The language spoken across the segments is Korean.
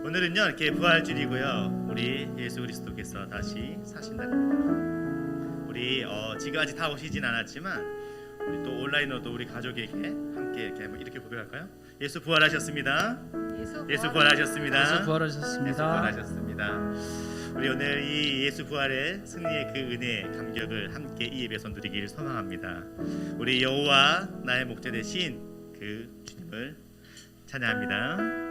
오늘은요 이렇게 부활주일이고요. 우리 예수 그리스도께서 다시 사신 날입니다. 우리 지금 아직 다 오시진 않았지만 우리 또 온라인으로도 우리 가족에게 함께 이렇게 고백할까요? 예수 부활하셨습니다. 예수 부활하셨습니다. 예수 부활하셨습니다. 예수 부활하셨습니다. 우리 오늘 이 예수 부활의 승리의 그 은혜 감격을 함께 이 예배에서 누리길 소망합니다. 우리 여호와 나의 목자 되신 그 주님을 찬양합니다.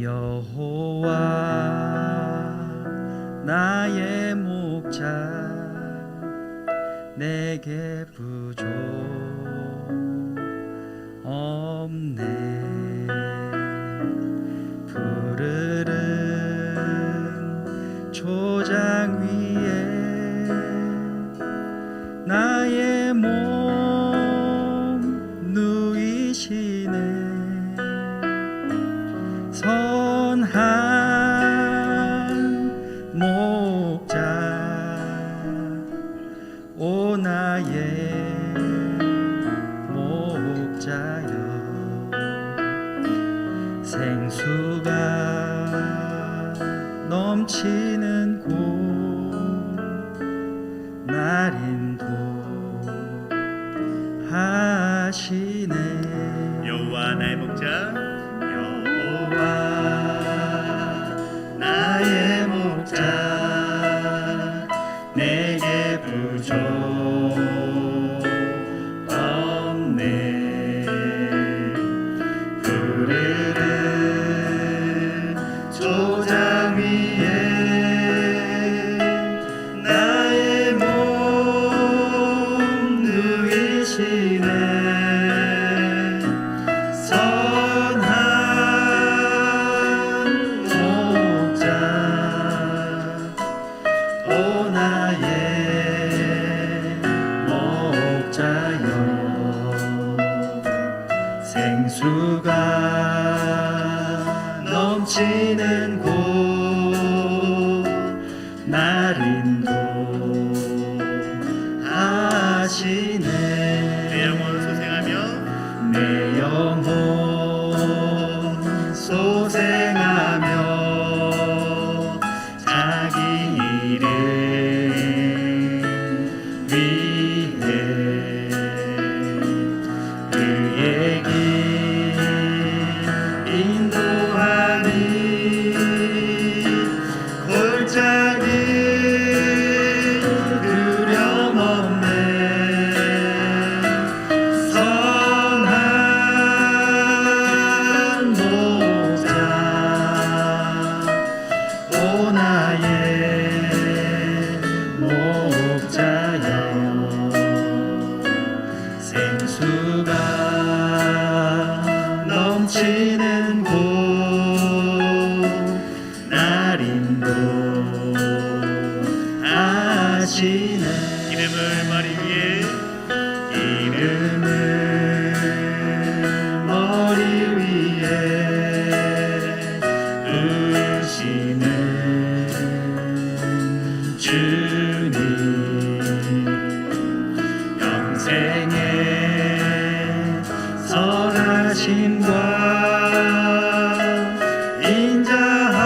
여호와 나의 목자 내게 부족 없네. 푸르른 초장 위에 나의 몸 누이시네. 선한 목자 오 나의 목자여 생수가 넘치는 곳 날 인도하시네. 여호와 나의 목자 나의 목자 내게 부족 없네. 푸르른 초장 위에 나의 몸 누이시네. 생수가 넘치는 곳 날 인도하시네. 내 영혼 소생하며 내 영혼 소생하며 자기 이름 위해 그의 길 인도하니 골짜기 두려움 없네. 선한 목자 오 나의 목자여 생수가 넘치는 곳 날 인도하시네. 기름을 머리 위에 기름을 머리 위에 부으시는 주님 영생의 선하심과 인자함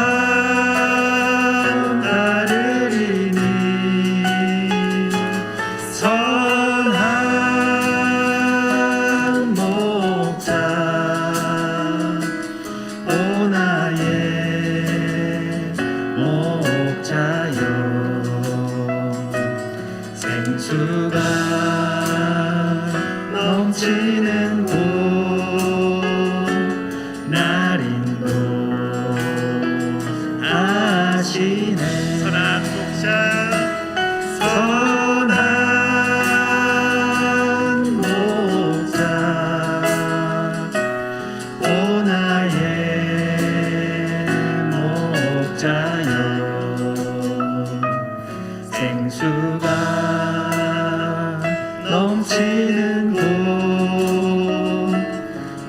따르리니 선한 목자 오 나의 목자여 생수가 넘치는 곳 날 인도하시네. 선한 목자 선한 목자 오 나의 목자여 생수가 넘치는 곳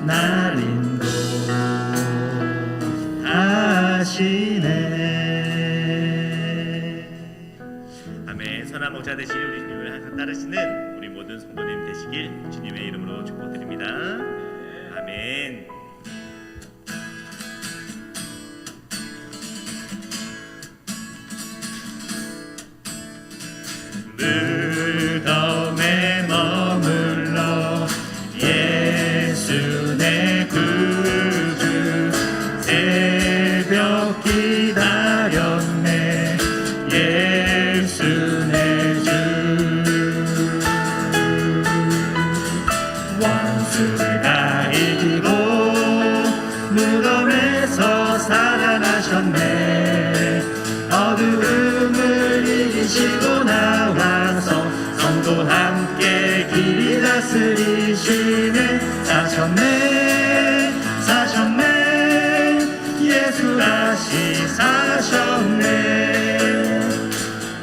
날 인도하시네. 선한 목자 되신 우리 주님을 항상 따르시는 우리 모든 성도님 되시길 주님의 이름으로 축복드립니다. 아멘. 무덤에 머물러 예수 내 구주 새벽 기다렸네 예수 내 주 원수를 다 이기고 무덤에서 살아나셨네 어두움을 이기시고 나와서 성도 함께 길 다스리시네 사셨네 사셨네 예수 다시 사셨네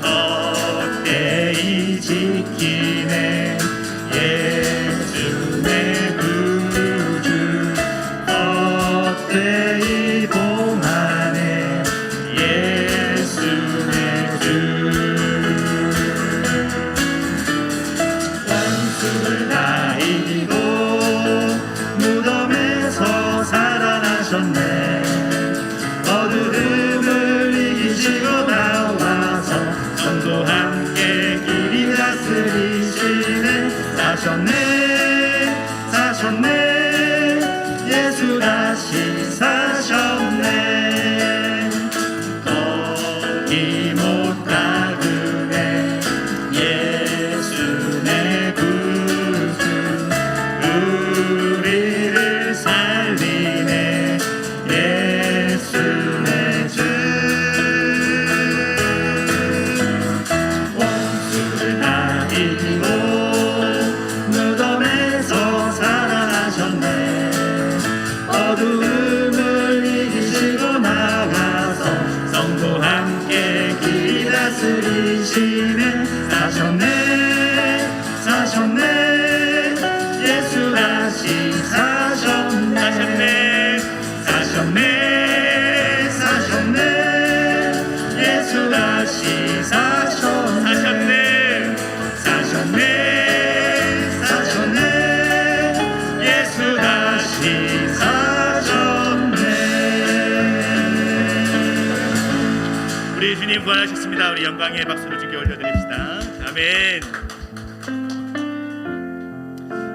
헛되이 지키네 예수 내 구주 헛되이 봉하네 예수 내 주 원수를 다 이기고 무덤에서 살아나셨네 어두움을 이기시고 나와서 성도 함께 길이 다스리시네 사셨네 사셨네 예수 다시 사셨네 거기 못 가두네 예수 내 구주 우리를 살리네 예수 내 주 원수를 다 이기고 무덤에서 살아나셨네 어두움을 이기시고 나와서 성도 함께 길 다스리시네 사셨네 사셨네 예수 다시 사셨네 사셨네 사셨네 예수 다시 사셨네 사셨네 사셨네 예수 다시 사셨네 우리 주님 부활하셨습니다. 우리 영광의 박수를 주께 올려드립시다. 아멘.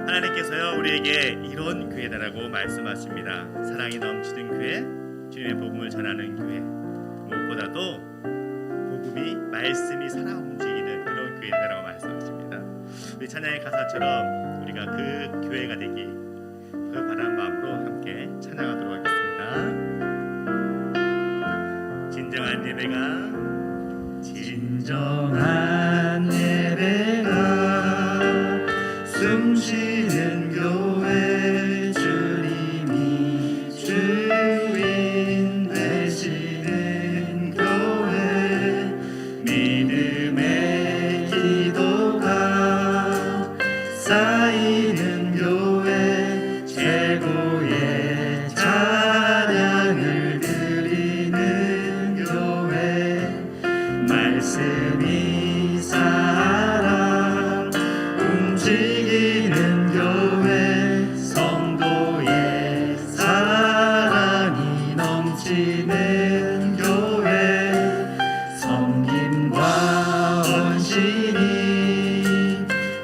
하나님께서요 우리에게 이런 교회다라고 말씀하십니다. 사랑이 넘치는 교회, 주님의 복음을 전하는 교회, 무엇보다도 복음이 말씀이 살아 움직이는 그런 교회다라고 말씀하십니다. 우리 찬양의 가사처럼 우리가 그 교회가 되기 그 바람 마음으로 함께 찬양하도록 하겠습니다. 진정한 예배가 진정한 예배가 숨쉬는 교회 주님이 주인 되시는 교회 믿음의 기도가 쌓이는 교회 최고의 찬양을 드리는 교회 말씀이 살아 움직이는 교회 성도의 사랑이 넘치는 교회 섬김과 헌신이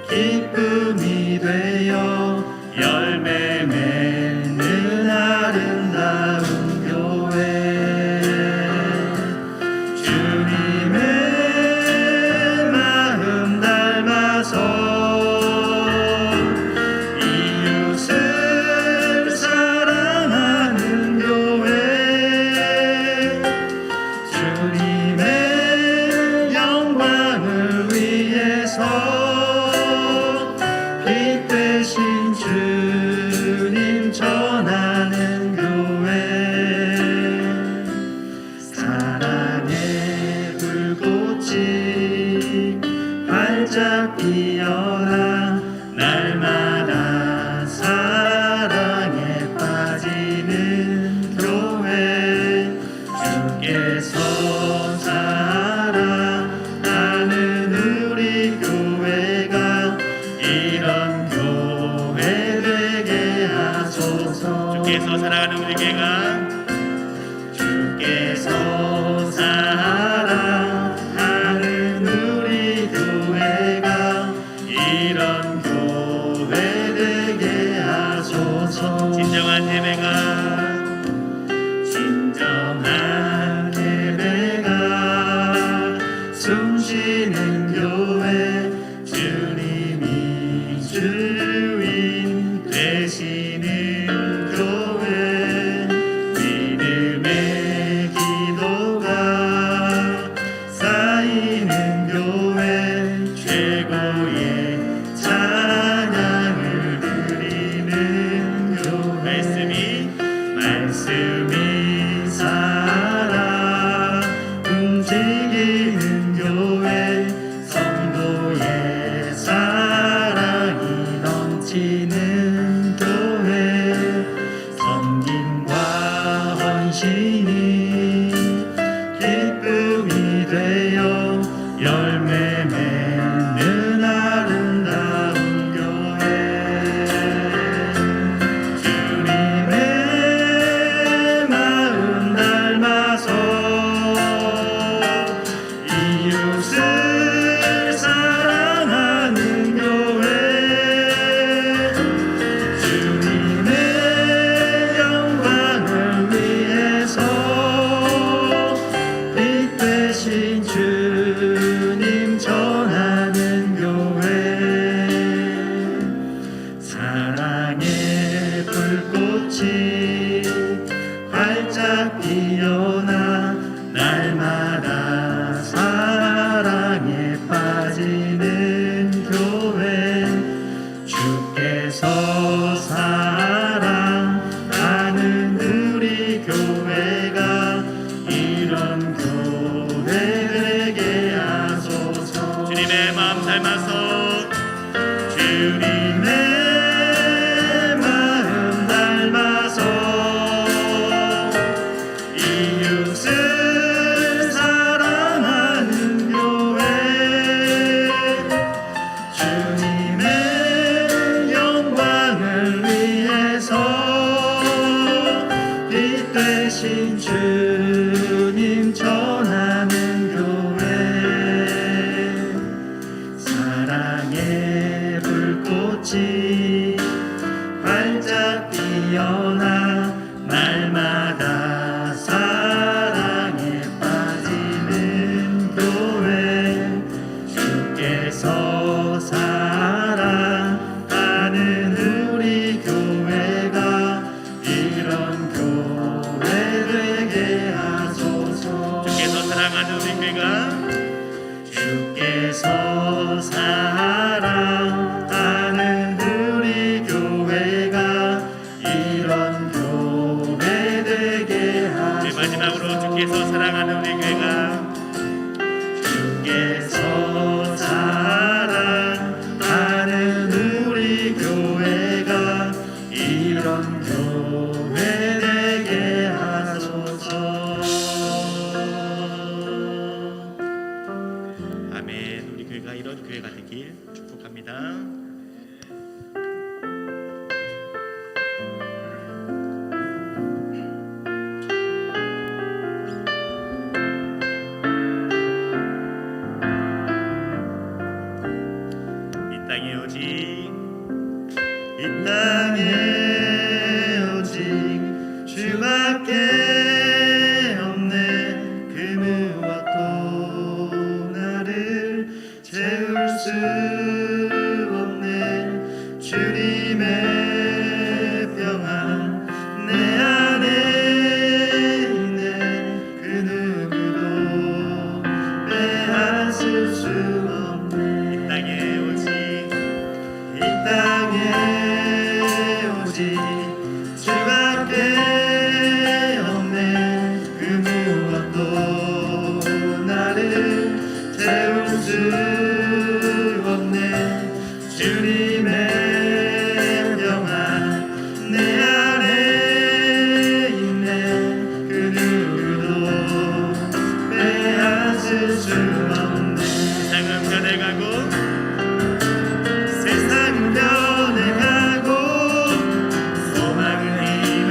기쁨이 되어 열매 맺는 아름다운 교회 주님의 마음 닮아서 이웃을 사랑하는 교회 주님의 영광을 위해 주께서 사랑하는 우리 교회가 주께서 사랑하는 우리 교회가 이런 교회 되게 하소서. 진정한 예배가 진정한 예배가 숨쉬는 교회, 주님이 주인 되시는 교회, 믿음의 기도가 쌓이는 교회, 최고의 찬양을 드리는 교회, 말씀이 살아 움직이는 교회, 성도의 사랑이 넘치는 교회, 섬김과 헌신이 기쁨이 되어 열매 맺는 아름다운 교회, 주님의 마음 닮아서 이웃을 사랑하는 교회, 주님의 영광을 위해서 빛 되신 주님 전하는 교회, 사랑의 불꽃이 활짝 피어나 날마다 사랑에 빠지는 교회, 주께서 사랑하는 우리 교회가 이런 교회 되게 하소서. 주님의 마음 닮아서 주님의 마음 닮아서 이웃을 사랑하는 교회, 주님의 영광을 위해서 빛 되신 주님 전하는 교회, 사랑의 불꽃이 활짝 피어나 날마다 사랑에 빠지는 교회, 주께서 사랑하는 우리 교회가 이런 교회 되게 하소서. 주께서 사랑하는 우리 교회가 주께서 사랑하는 우리 교회가 이런 교회 되게 하소서. 마지막으로 주께서 사랑하는 우리 교회가 주께서 사랑하는 우리 교회가 이런 교회 되게 하소서. 아멘. 우리 교회가 이런 교회가 되길 축복합니다. 이 땅에 오직 이 땅에 오직 주밖에 없네. 그 무엇도 나를 채울 수 없네. 주님의 평안 내 안에 있네. 그 누구도 빼앗을 수 없네. 이 땅에 오직 이 땅에 오직 주밖에 없네. 그 무엇도 나를 채울 수 없네. 주님의 평안 내 안에 있네. 그 누구도 빼앗을 수 없네. 세상은 변해가고 세상은 변해가고 소망은 힘을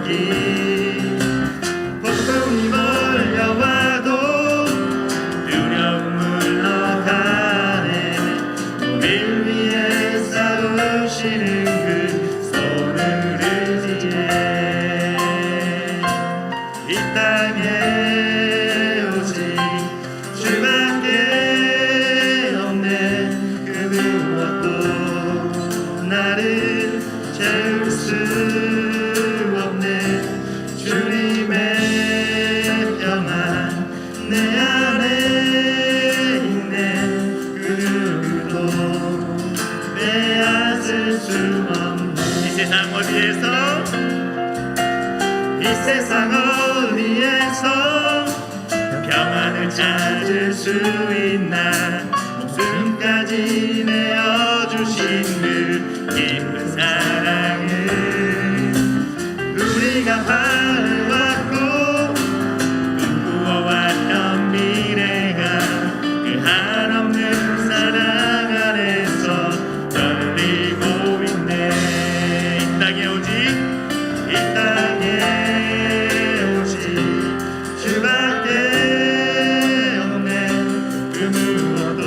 손길 폭풍이 몰려와도 두려움 물러가네 우릴 위해 싸우시는 그 손을 의지해 이 땅에 오직 주밖에 없네 그 무엇도 나를 채울 수 없네 주님의 평안 내 안에 있네 그 누구도 빼앗을 수 없네 이 세상 어디에서 이 세상 어디에서 평안을 찾을 수 있나 목숨까지 내어주신 그 깊은 사랑을 우리가 바라왔고 꿈꾸어왔던 미래가 그 한없는 사랑 안에서 떨리고 있네 이 땅에 오직 이 땅에 오직 주밖에 없네 그 무엇도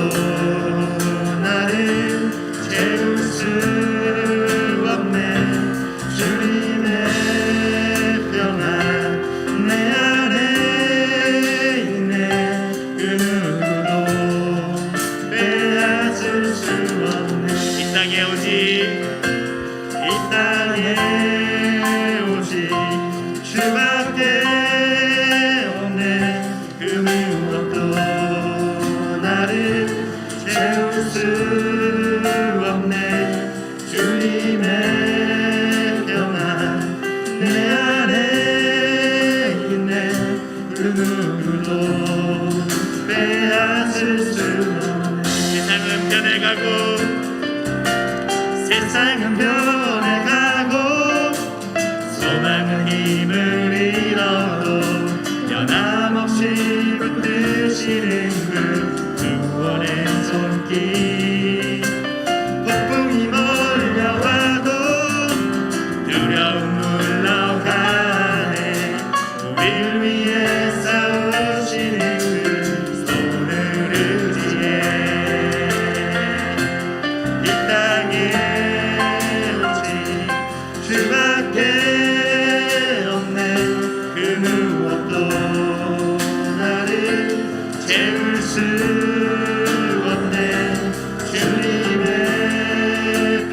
나를 채울 수 없네 주님의 평안 내 안에 있네 그 누구도 빼앗을 수 없네 이 땅에 오직 이 땅에 오직 주밖에 없네 그 무엇도 나를 채울 수 없네 주님의 평안 내 안에 있네 그 누구도 빼앗을 수 없네 세상은 변해가고 세상은 변해가고 소망은 힘을 잃어도 변함없이 붙드시는 그 구원의 손길 폭풍이 몰려와도 두려움 물러가네 우릴 위해 싸우시는 그 손을 의지해 이 땅에 주밖에 없네 그 무엇도 나를 채울 수 없네 주님의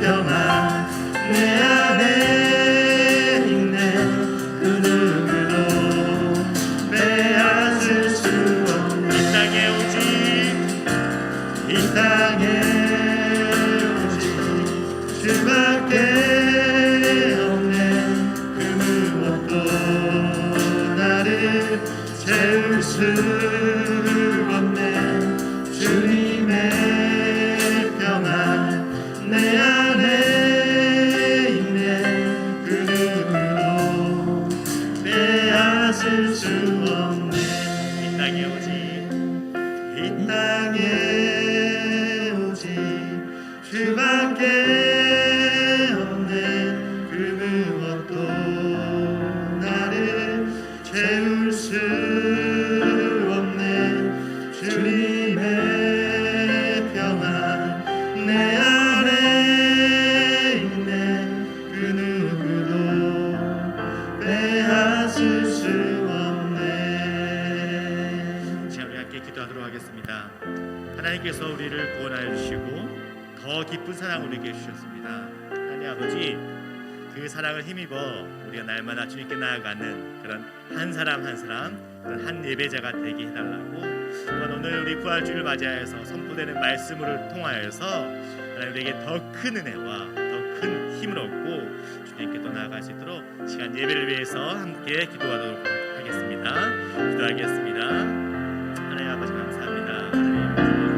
평안 내 안에 있네 그 누구도 빼앗을 수 없네 이 땅에 오직 이 땅에 오직 주밖에 채울 수 없네 주님의 평안 내 안에 있네 그 누구도 빼앗을 수 없네 이 땅에 오직 이 땅에 오직 주밖에 없네 그 무엇도 나를 채울 수 없네 주님의 평안 내 안에 있네 그 누구도 빼앗을 수 없네 자 우리 함께 기도하도록 하겠습니다 하나님께서 우리를 구원하여 주시고 더 깊은 사랑을 우리에게 주셨습니다 하나님 아버지 그 사랑을 힘입어 우리가 날마다 주님께 나아가는 그런 한 사람 한 사람 그런 한 예배자가 되게 해달라고 또한 오늘 우리 부활주를 맞이하여서 선포되는 말씀을 통하여서 하나님 우리에게 더 큰 은혜와 더 큰 힘을 얻고 주님께 또 나아갈 수 있도록 시간 예배를 위해서 함께 기도하도록 하겠습니다. 기도하겠습니다. 하나님 아버지 감사합니다. 하나님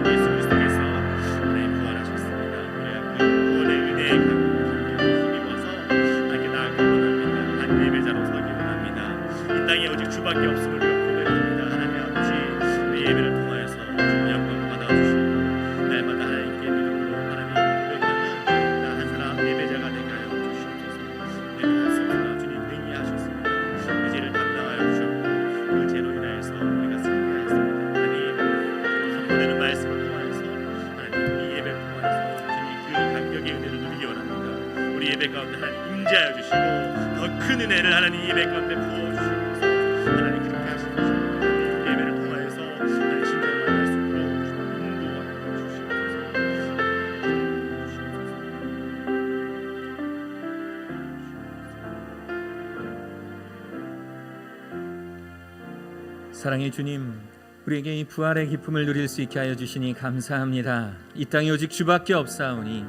예수 그리스도께서 하나님 부활하셨습니다. 우리가 그 구원의 은혜에 힘입어서 함께 나아가기 원합니다. 한 예배자로 서기 원합니다. 이 땅에 오직 주밖에 없음을 고백합니다. 하나님 아버지 우리 예배를 통하여서 주님 영광 받아주시고 날마다 하나님께 믿음으로 하나님 고백하는 나 한 사람 예배자가 되게 하여 주시옵소서. 내 말씀으로 주님 행히 하셨습니다. 은혜를 하나님 예배 가운데 부어주시옵소서. 하나님 그렇게 하시는 것입니다. 예배를 통하여서 하나님 신령을 만날 수 있도록 인도하여 주시옵소서. 사랑의 주님, 우리에게 이 부활의 기쁨을 누릴 수 있게 하여 주시니 감사합니다. 이 땅에 오직 주밖에 없사오니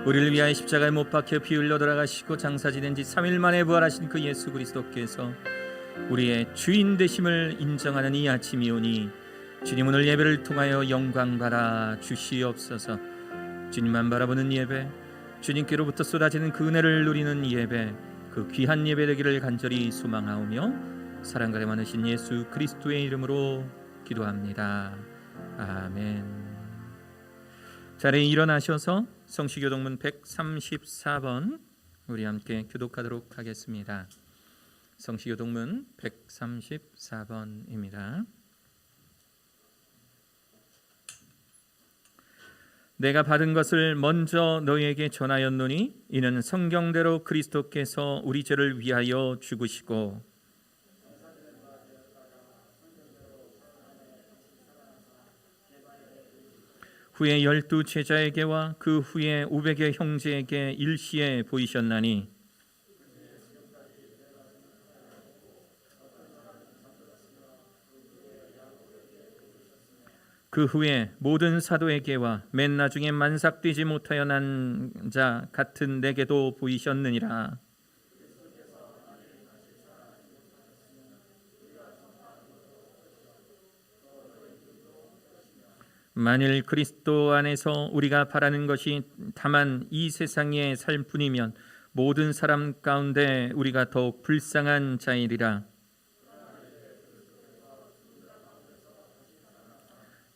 우리를 위하여 십자가에 못 박혀 피 흘려 돌아가시고 장사 지낸 지 3일 만에 부활하신 그 예수 그리스도께서 우리의 주인 되심을 인정하는 이 아침이오니 주님 오늘 예배를 통하여 영광 받아 주시옵소서. 주님만 바라보는 예배, 주님께로부터 쏟아지는 그 은혜를 누리는 예배, 그 귀한 예배 되기를 간절히 소망하오며 사랑가에 많으신 예수 그리스도의 이름으로 기도합니다. 아멘. 자리에 일어나셔서 성시교동문 134번 우리 함께 교독하도록 하겠습니다. 성시교동문 134번입니다. 내가 받은 것을 먼저 너희에게 전하였노니 이는 성경대로 그리스도께서 우리 죄를 위하여 죽으시고 후에 12 제자에게와 그 후에 500의 형제에게 일시에 보이셨나니 그 후에 모든 사도에게와 맨 나중에 만삭되지 못하여 난 자 같은 내게도 보이셨느니라. 만일 그리스도 안에서 우리가 바라는 것이 다만 이 세상의 삶뿐이면 모든 사람 가운데 우리가 더욱 불쌍한 자이리라.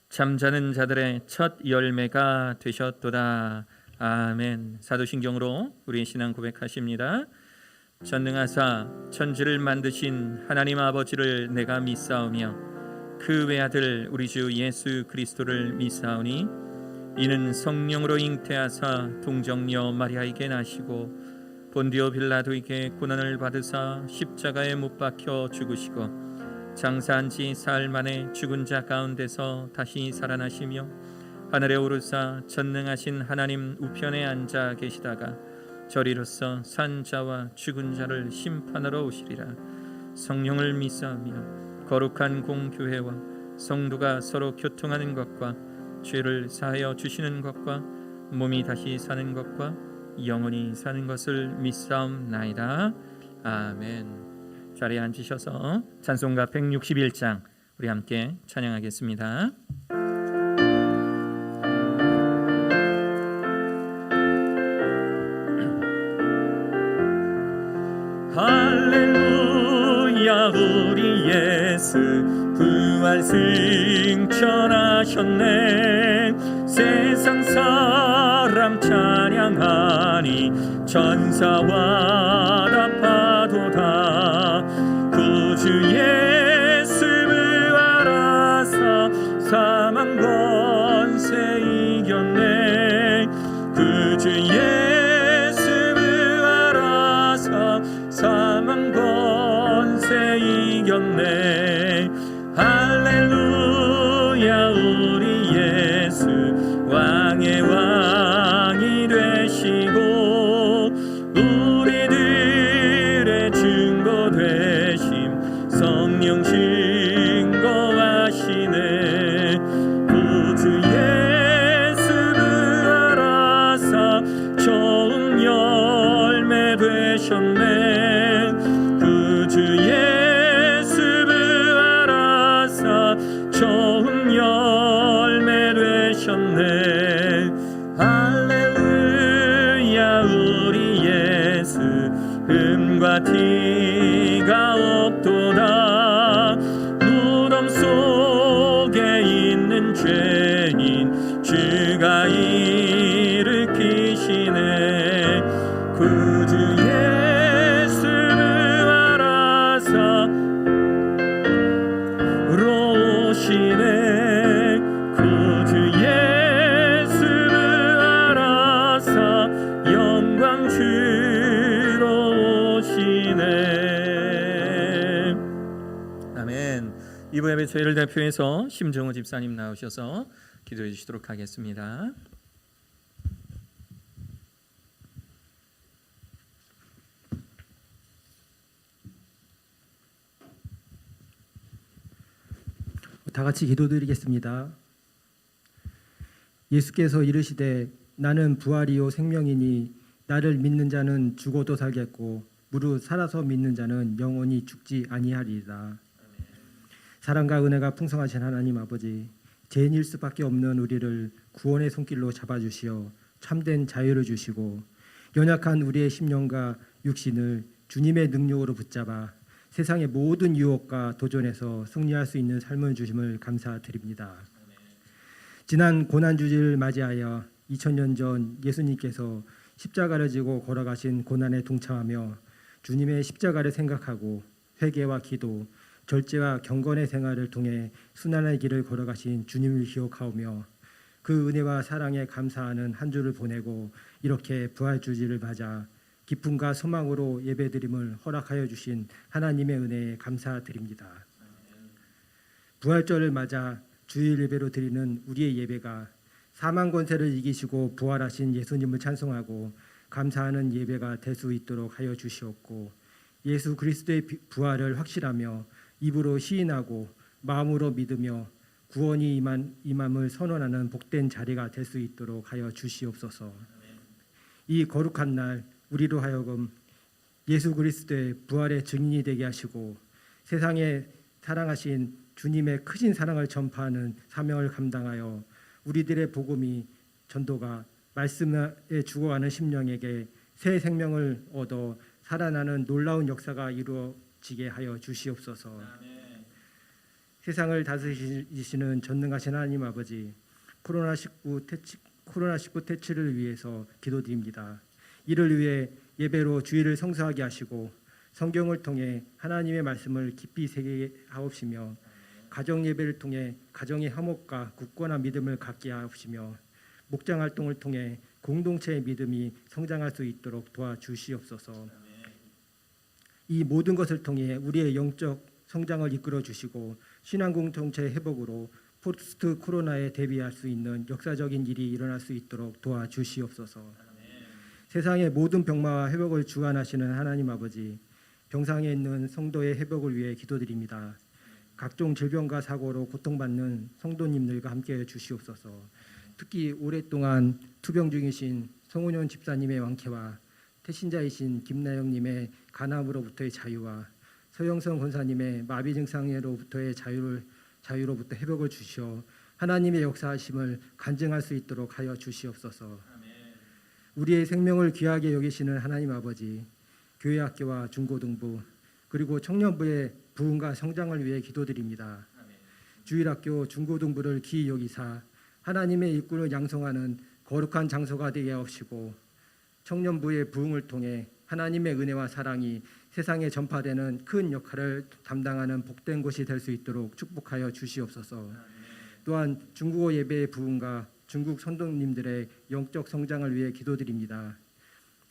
잠자는 자들의 첫 열매가 되셨도다. 아멘. 사도신경으로 우리의 신앙 고백하십니다. 전능하사 천지를 만드신 하나님 아버지를 내가 믿사오며 그 외아들 우리 주 예수 그리스도를 믿사오니 이는 성령으로 잉태하사 동정녀 마리아에게 나시고 본디오 빌라도에게 고난을 받으사 십자가에 못 박혀 죽으시고 장사한 지 사흘 만에 죽은 자 가운데서 다시 살아나시며 하늘에 오르사 전능하신 하나님 우편에 앉아 계시다가 저리로서 산 자와 죽은 자를 심판하러 오시리라. 성령을 믿사오며 거룩한 공교회와 성도가 서로 교통하는 것과 죄를 사하여 주시는 것과 몸이 다시 사는 것과 영원히 사는 것을 믿사옵나이다. 아멘. 자리에 앉으셔서 찬송가 161장 우리 함께 찬양하겠습니다. 할렐루야 우리 예수 부활 승천하셨네. 세상 사람 찬양하니 천사와 답하도다. 구주 예수 부활하사 사망 권세 이겼네. 구주 예수 부활하사 사망 권세 이겼네. 할렐루야 우리 예수 왕의 왕이 되시고 우리들의 증거 되심 성령 증거하시네. 구주 예수 부활하사 좋은 열매 되셨네. 구주 예수 부활하사 아멘. 이부 예배 저희를 대표해서 심정호 집사님 나오셔서 기도해 주시도록 하겠습니다. 다 같이 기도드리겠습니다. 예수께서 이르시되 나는 부활이요 생명이니 나를 믿는 자는 죽어도 살겠고 무릇 살아서 믿는 자는 영원히 죽지 아니하리라. 사랑과 은혜가 풍성하신 하나님 아버지, 죄인일 수밖에 없는 우리를 구원의 손길로 잡아주시어 참된 자유를 주시고 연약한 우리의 심령과 육신을 주님의 능력으로 붙잡아 세상의 모든 유혹과 도전에서 승리할 수 있는 삶을 주심을 감사드립니다. 지난 고난주일을 맞이하여 2000년 전 예수님께서 십자가를 지고 걸어가신 고난에 동참하며 주님의 십자가를 생각하고 회개와 기도, 절제와 경건의 생활을 통해 순환의 길을 걸어가신 주님을 기억하오며 그 은혜와 사랑에 감사하는 한 주를 보내고 이렇게 부활주일을 맞아 기쁨과 소망으로 예배드림을 허락하여 주신 하나님의 은혜에 감사드립니다. 부활절을 맞아 주일 예배로 드리는 우리의 예배가 사망 권세를 이기시고 부활하신 예수님을 찬송하고 감사하는 예배가 될 수 있도록 하여 주시옵고 예수 그리스도의 부활을 확실하며 입으로 시인하고 마음으로 믿으며 구원이 임함을 선언하는 복된 자리가 될 수 있도록 하여 주시옵소서. 이 거룩한 날 우리로 하여금 예수 그리스도의 부활의 증인이 되게 하시고 세상에 사랑하신 주님의 크신 사랑을 전파하는 사명을 감당하여 우리들의 복음이 전도가 말씀에 죽어가는 심령에게 새 생명을 얻어 살아나는 놀라운 역사가 이루어지게 하여 주시옵소서. 세상을 다스리시는 전능하신 하나님 아버지, 코로나19 퇴치를 위해서 기도드립니다. 이를 위해 예배로 주일을 성수하게 하시고 성경을 통해 하나님의 말씀을 깊이 새기게 하옵시며 가정 예배를 통해 가정의 화목과 굳건한 믿음을 갖게 하옵시며 목장 활동을 통해 공동체의 믿음이 성장할 수 있도록 도와주시옵소서. 이 모든 것을 통해 우리의 영적 성장을 이끌어 주시고 신앙 공동체의 회복으로 포스트 코로나에 대비할 수 있는 역사적인 일이 일어날 수 있도록 도와주시옵소서. 세상의 모든 병마와 회복을 주관하시는 하나님 아버지, 병상에 있는 성도의 회복을 위해 기도드립니다. 각종 질병과 사고로 고통받는 성도님들과 함께해 주시옵소서. 특히 오랫동안 투병 중이신 송은현 집사님의 완쾌와 태신자이신 김나영님의 간암으로부터의 자유와 서영선 권사님의 마비 증상으로부터의 자유로부터 회복을 주시어 하나님의 역사하심을 간증할 수 있도록 하여 주시옵소서. 우리의 생명을 귀하게 여기시는 하나님 아버지, 교회 학교와 중고등부 그리고 청년부의 부흥과 성장을 위해 기도드립니다. 주일학교 중고등부를 기이 여기사 하나님의 일꾼을 양성하는 거룩한 장소가 되게 하옵시고 청년부의 부흥을 통해 하나님의 은혜와 사랑이 세상에 전파되는 큰 역할을 담당하는 복된 곳이 될 수 있도록 축복하여 주시옵소서. 또한 중국어 예배의 부흥과 중국 선동님들의 영적 성장을 위해 기도드립니다.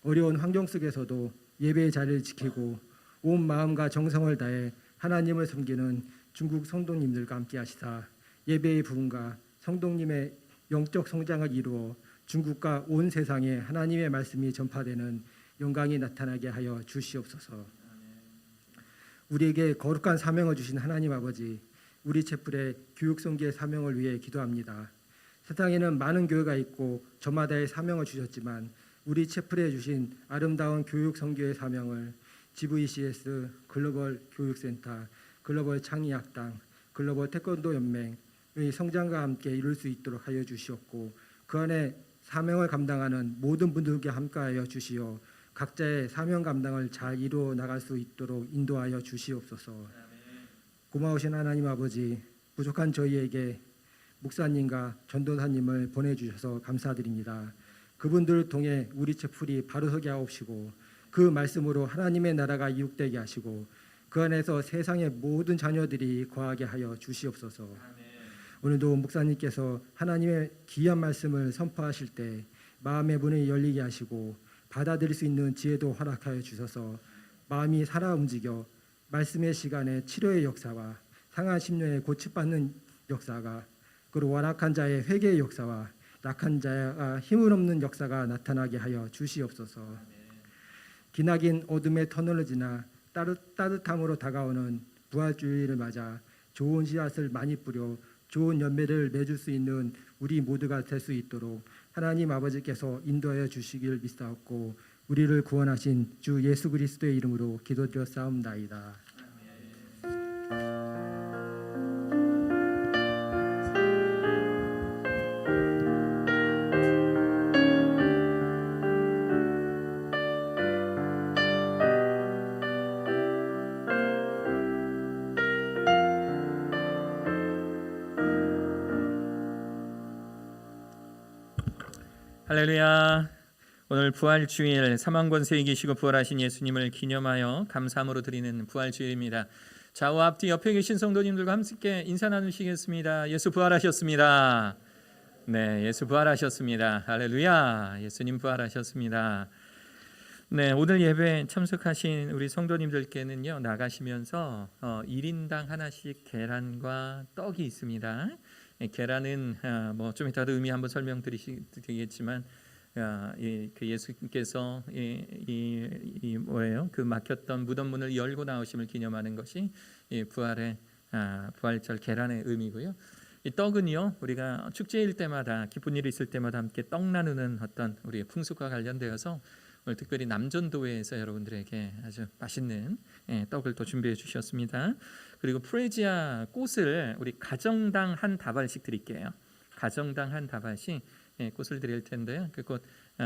어려운 환경 속에서도 예배의 자리를 지키고 온 마음과 정성을 다해 하나님을 섬기는 중국 성도님들과 함께 하시사 예배의 부흥과 성도님의 영적 성장을 이루어 중국과 온 세상에 하나님의 말씀이 전파되는 영광이 나타나게 하여 주시옵소서. 우리에게 거룩한 사명을 주신 하나님 아버지, 우리 채플의 교육 선교의 사명을 위해 기도합니다. 세상에는 많은 교회가 있고 저마다의 사명을 주셨지만 우리 채플에 주신 아름다운 교육 선교의 사명을 GVCS 글로벌 교육센터, 글로벌 창의학당, 글로벌 태권도 연맹의 성장과 함께 이룰 수 있도록 하여 주시옵고 그 안에 사명을 감당하는 모든 분들께 함께하여 주시어 각자의 사명 감당을 잘 이루어 나갈 수 있도록 인도하여 주시옵소서. 고마우신 하나님 아버지, 부족한 저희에게 목사님과 전도사님을 보내주셔서 감사드립니다. 그분들을 통해 우리 채플이 바로 서게 하옵시고 그 말씀으로 하나님의 나라가 이룩되게 하시고 그 안에서 세상의 모든 자녀들이 거하게 하여 주시옵소서. 오늘도 목사님께서 하나님의 귀한 말씀을 선포하실 때 마음의 문을 열리게 하시고 받아들일 수 있는 지혜도 허락하여 주셔서 마음이 살아 움직여 말씀의 시간에 치료의 역사와 상한 심령에 고침받는 역사가, 그리고 완악한 자의 회개의 역사와 약한 자가 힘을 없는 역사가 나타나게 하여 주시옵소서. 기나긴 어둠의 터널을 지나 따뜻함으로 다가오는 부활주의를 맞아 좋은 씨앗을 많이 뿌려 좋은 열매를 맺을 수 있는 우리 모두가 될 수 있도록 하나님 아버지께서 인도하여 주시길 믿사옵고 우리를 구원하신 주 예수 그리스도의 이름으로 기도드렸사옵나이다. 할렐루야. 오늘 부활주일, 사망 권세에 이기시고 부활하신 예수님을 기념하여 감사함으로 드리는 부활주일입니다. 좌우 앞뒤 옆에 계신 성도님들과 함께 인사 나누시겠습니다. 예수 부활하셨습니다. 네, 예수 부활하셨습니다. 할렐루야. 예수님 부활하셨습니다. 네, 오늘 예배에 참석하신 우리 성도님들께는요, 나가시면서 1인당 하나씩 계란과 떡이 있습니다. 계란은 뭐 좀 이따도 의미 한번 설명드리겠지만 그 예수님께서 뭐예요? 그 막혔던 무덤문을 열고 나오심을 기념하는 것이 부활의 부활절 계란의 의미고요. 이 떡은요, 우리가 축제일 때마다 기쁜 일이 있을 때마다 함께 떡 나누는 어떤 우리의 풍습과 관련되어서 오늘 특별히 남전도회에서 여러분들에게 아주 맛있는 떡을 또 준비해 주셨습니다. 그리고 프레지아 꽃을 우리 가정당 한 다발씩 드릴게요. 가정당 한 다발씩 꽃을 드릴 텐데요. 그 꽃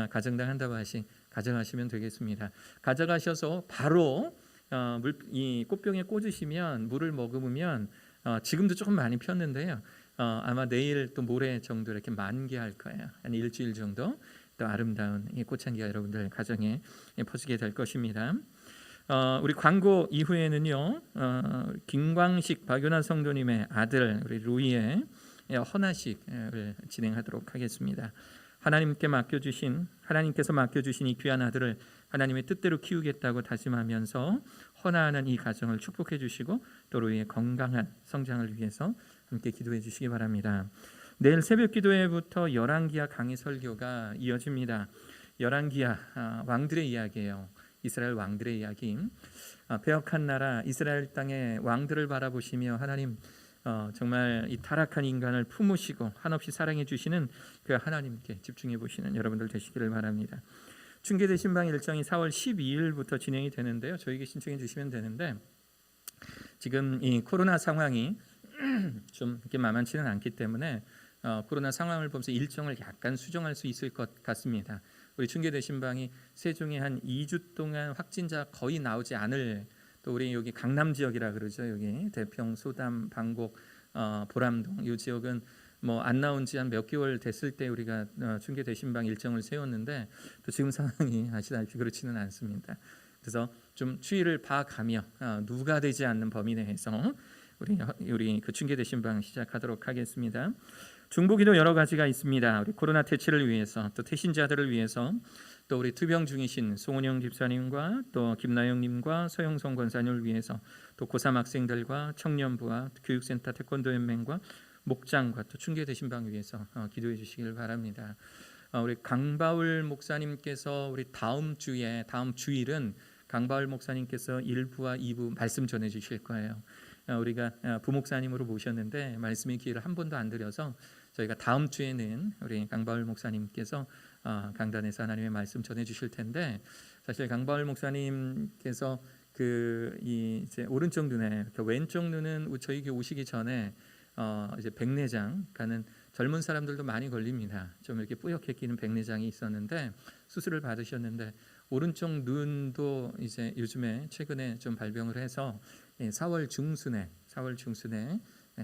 가정당 한 다발씩 가져가시면 되겠습니다. 가져가셔서 바로 이 꽃병에 꽂으시면 물을 머금으면 지금도 조금 많이 폈는데요. 아마 내일 또 모레 정도 이렇게 만개할 거예요. 한 일주일 정도 또 아름다운 이 꽃향기가 여러분들 가정에 퍼지게 될 것입니다. 우리 광고 이후에는요, 김광식 박윤아 성도님의 아들 우리 루이의 헌화식을 진행하도록 하겠습니다. 하나님께서 맡겨주신 이 귀한 아들을 하나님의 뜻대로 키우겠다고 다짐하면서 헌화하는 이 가정을 축복해 주시고 또 루이의 건강한 성장을 위해서 함께 기도해 주시기 바랍니다. 내일 새벽 기도회부터 열왕기하 강의 설교가 이어집니다. 열왕기하 왕들의 이야기예요. 이스라엘 왕들의 이야기. 배역한 나라 이스라엘 땅의 왕들을 바라보시며 하나님 정말 이 타락한 인간을 품으시고 한없이 사랑해 주시는 그 하나님께 집중해 보시는 여러분들 되시기를 바랍니다. 중계되신 방 일정이 4월 12일부터 진행이 되는데요. 저에게 신청해 주시면 되는데 지금 이 코로나 상황이 좀 이렇게 만만치는 않기 때문에 코로나 상황을 보면서 일정을 약간 수정할 수 있을 것 같습니다. 우리 중계되신 방이 세종에 한 2주 동안 확진자 거의 나오지 않을, 또 우리 여기 강남 지역이라 그러죠. 여기 대평, 소담, 방곡, 보람동 이 지역은 뭐 안 나온 지 한 몇 개월 됐을 때 우리가 중계되신 방 일정을 세웠는데 또 지금 상황이 아시다시피 그렇지는 않습니다. 그래서 좀 추이를 봐가며 누가 되지 않는 범위 내에서 우리 그 중계되신 방 시작하도록 하겠습니다. 중보기도 여러 가지가 있습니다. 우리 코로나 퇴치를 위해서, 또 태신자들을 위해서, 또 우리 투병 중이신 송은영 집사님과 또 김나영님과 서영성 권사님을 위해서, 또 고3 학생들과 청년부와 교육센터 태권도연맹과 목장과 또 중계되신 방 위해서 기도해 주시길 바랍니다. 우리 강바울 목사님께서 우리 다음 주일은 강바울 목사님께서 1부와 2부 말씀 전해 주실 거예요. 우리가 부목사님으로 모셨는데 말씀의 기회를 한 번도 안 드려서 저희가 다음 주에는 우리 강바울 목사님께서 강단에서 하나님의 말씀 전해 주실 텐데, 사실 강바울 목사님께서 이제 오른쪽 눈에, 왼쪽 눈은 저희 교회 오시기 전에 이제 백내장 가는 젊은 사람들도 많이 걸립니다. 좀 이렇게 뿌옇게 끼는 백내장이 있었는데 수술을 받으셨는데 오른쪽 눈도 이제 요즘에 최근에 좀 발병을 해서 4월 중순에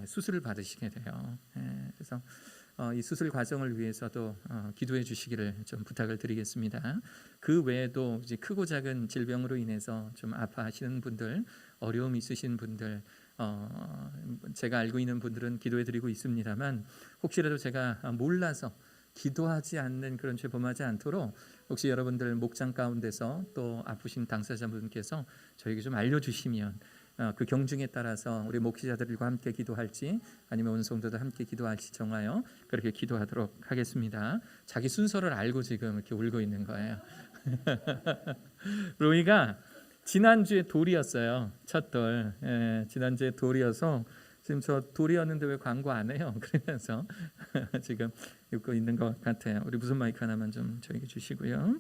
수술을 받으시게 돼요. 그래서 이 수술 과정을 위해서도 기도해 주시기를 좀 부탁을 드리겠습니다. 그 외에도 이제 크고 작은 질병으로 인해서 좀 아파하시는 분들, 어려움 있으신 분들, 제가 알고 있는 분들은 기도해 드리고 있습니다만 혹시라도 제가 몰라서 기도하지 않는 그런 죄 범하지 않도록 혹시 여러분들 목장 가운데서 또 아프신 당사자분께서 저에게 좀 알려주시면 그 경중에 따라서 우리 목회자들과 함께 기도할지 아니면 온 성도들 함께 기도할지 정하여 그렇게 기도하도록 하겠습니다. 자기 순서를 알고 지금 이렇게 울고 있는 거예요. 로이가 지난주에 돌이었어요. 첫 돌. 지난주에 돌이어서 지금 저 돌이었는데 왜 광고 안 해요? 그러면서 지금 읽고 있는 것 같아요. 우리 무슨 마이크 하나만 좀 저에게 주시고요.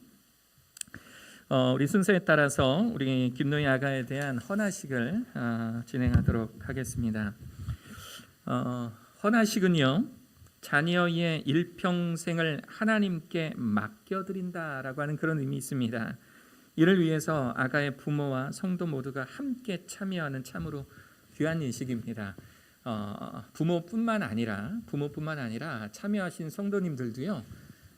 우리 순서에 따라서 우리 김노희 아가에 대한 헌화식을 진행하도록 하겠습니다. 헌화식은요, 자녀의 일평생을 하나님께 맡겨드린다라고 하는 그런 의미 있습니다. 이를 위해서 아가의 부모와 성도 모두가 함께 참여하는 참으로 귀한 예식입니다. 부모뿐만 아니라 참여하신 성도님들도요,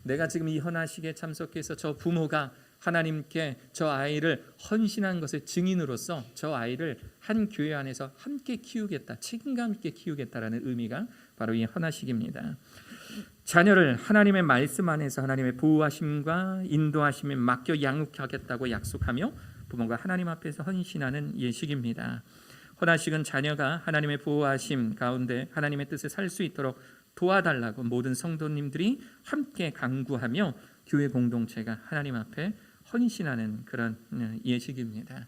내가 지금 이 헌화식에 참석해서 저 부모가 하나님께 저 아이를 헌신한 것의 증인으로서 저 아이를 한 교회 안에서 함께 키우겠다, 책임감 있게 키우겠다라는 의미가 바로 이 헌화식입니다. 자녀를 하나님의 말씀 안에서 하나님의 보호하심과 인도하심에 맡겨 양육하겠다고 약속하며 부모가 하나님 앞에서 헌신하는 예식입니다. 헌화식은 자녀가 하나님의 보호하심 가운데 하나님의 뜻을 살 수 있도록 도와달라고 모든 성도님들이 함께 간구하며 교회 공동체가 하나님 앞에 헌신하는 그런 예식입니다.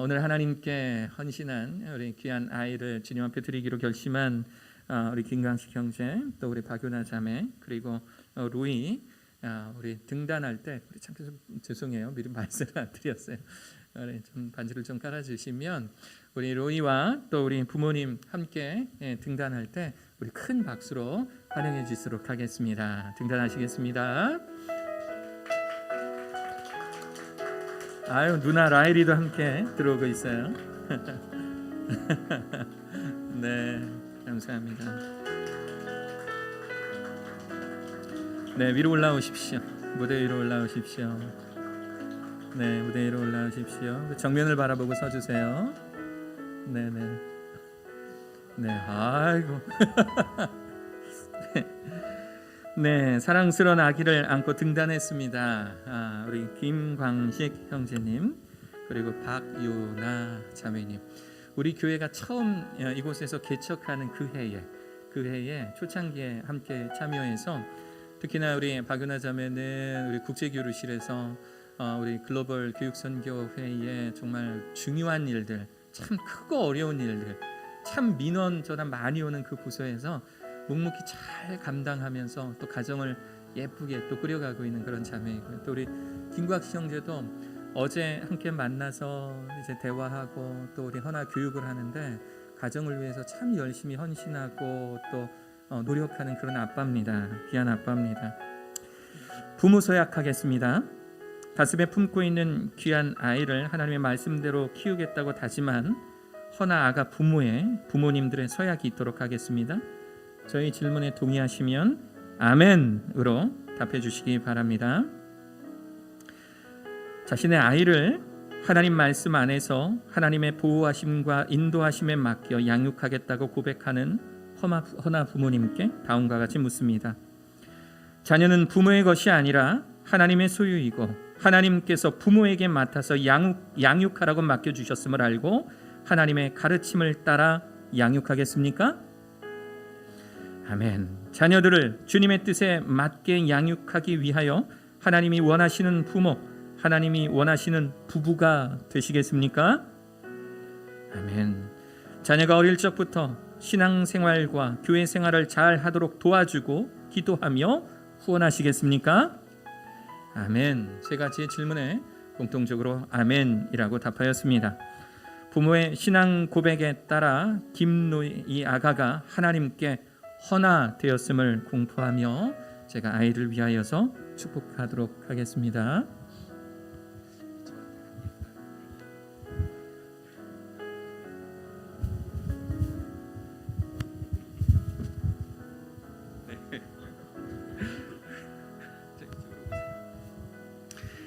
오늘 하나님께 헌신한 우리 귀한 아이를 주님 앞에 드리기로 결심한 우리 김광식 형제, 또 우리 박윤아 자매, 그리고 루이, 우리 등단할 때 우리 참 죄송해요, 미리 말씀을 안 드렸어요. 좀 반지를 좀 깔아주시면 우리 로이와 또 우리 부모님 함께 등단할 때 우리 큰 박수로 환영해 주시도록 하겠습니다. 등단하시겠습니다. 아유, 누나 라일이도 함께 들어오고 있어요. 네, 감사합니다. 네, 위로 올라오십시오. 무대 위로 올라오십시오. 네, 무대 위로 올라오십시오. 정면을 바라보고 서주세요. 네, 네, 네. 아이고. 네, 사랑스러운 아기를 안고 등단했습니다. 우리 김광식 형제님, 그리고 박유나 자매님. 우리 교회가 처음 이곳에서 개척하는 그 해에 초창기에 함께 참여해서 특히나 우리 박유나 자매는 우리 국제교류실에서 우리 글로벌 교육선교회에 정말 중요한 일들, 참 크고 어려운 일들, 참 민원 전화 많이 오는 그 부서에서 묵묵히 잘 감당하면서 또 가정을 예쁘게 또 꾸려가고 있는 그런 자매이고요. 또 우리 김곽시 형제도 어제 함께 만나서 이제 대화하고 또 우리 헌화 교육을 하는데 가정을 위해서 참 열심히 헌신하고 또 노력하는 그런 아빠입니다. 귀한 아빠입니다. 부모 서약하겠습니다. 가슴에 품고 있는 귀한 아이를 하나님의 말씀대로 키우겠다고 다짐한 헌화 아가 부모님들의 서약이 있도록 하겠습니다. 저희 질문에 동의하시면 아멘으로 답해 주시기 바랍니다. 자신의 아이를 하나님 말씀 안에서 하나님의 보호하심과 인도하심에 맡겨 양육하겠다고 고백하는 헌화 부모님께 다음과 같이 묻습니다. 자녀는 부모의 것이 아니라 하나님의 소유이고 하나님께서 부모에게 맡아서 양육하라고 맡겨주셨음을 알고 하나님의 가르침을 따라 양육하겠습니까? 아멘. 자녀들을 주님의 뜻에 맞게 양육하기 위하여 하나님이 원하시는 부모, 하나님이 원하시는 부부가 되시겠습니까? 아멘. 자녀가 어릴 적부터 신앙생활과 교회 생활을 잘 하도록 도와주고 기도하며 후원하시겠습니까? 아멘. 세 가지의 질문에 공통적으로 아멘이라고 답하였습니다. 부모의 신앙 고백에 따라 김노희 아가가 하나님께 헌화되었음을 공포하며 제가 아이를 위하여서 축복하도록 하겠습니다.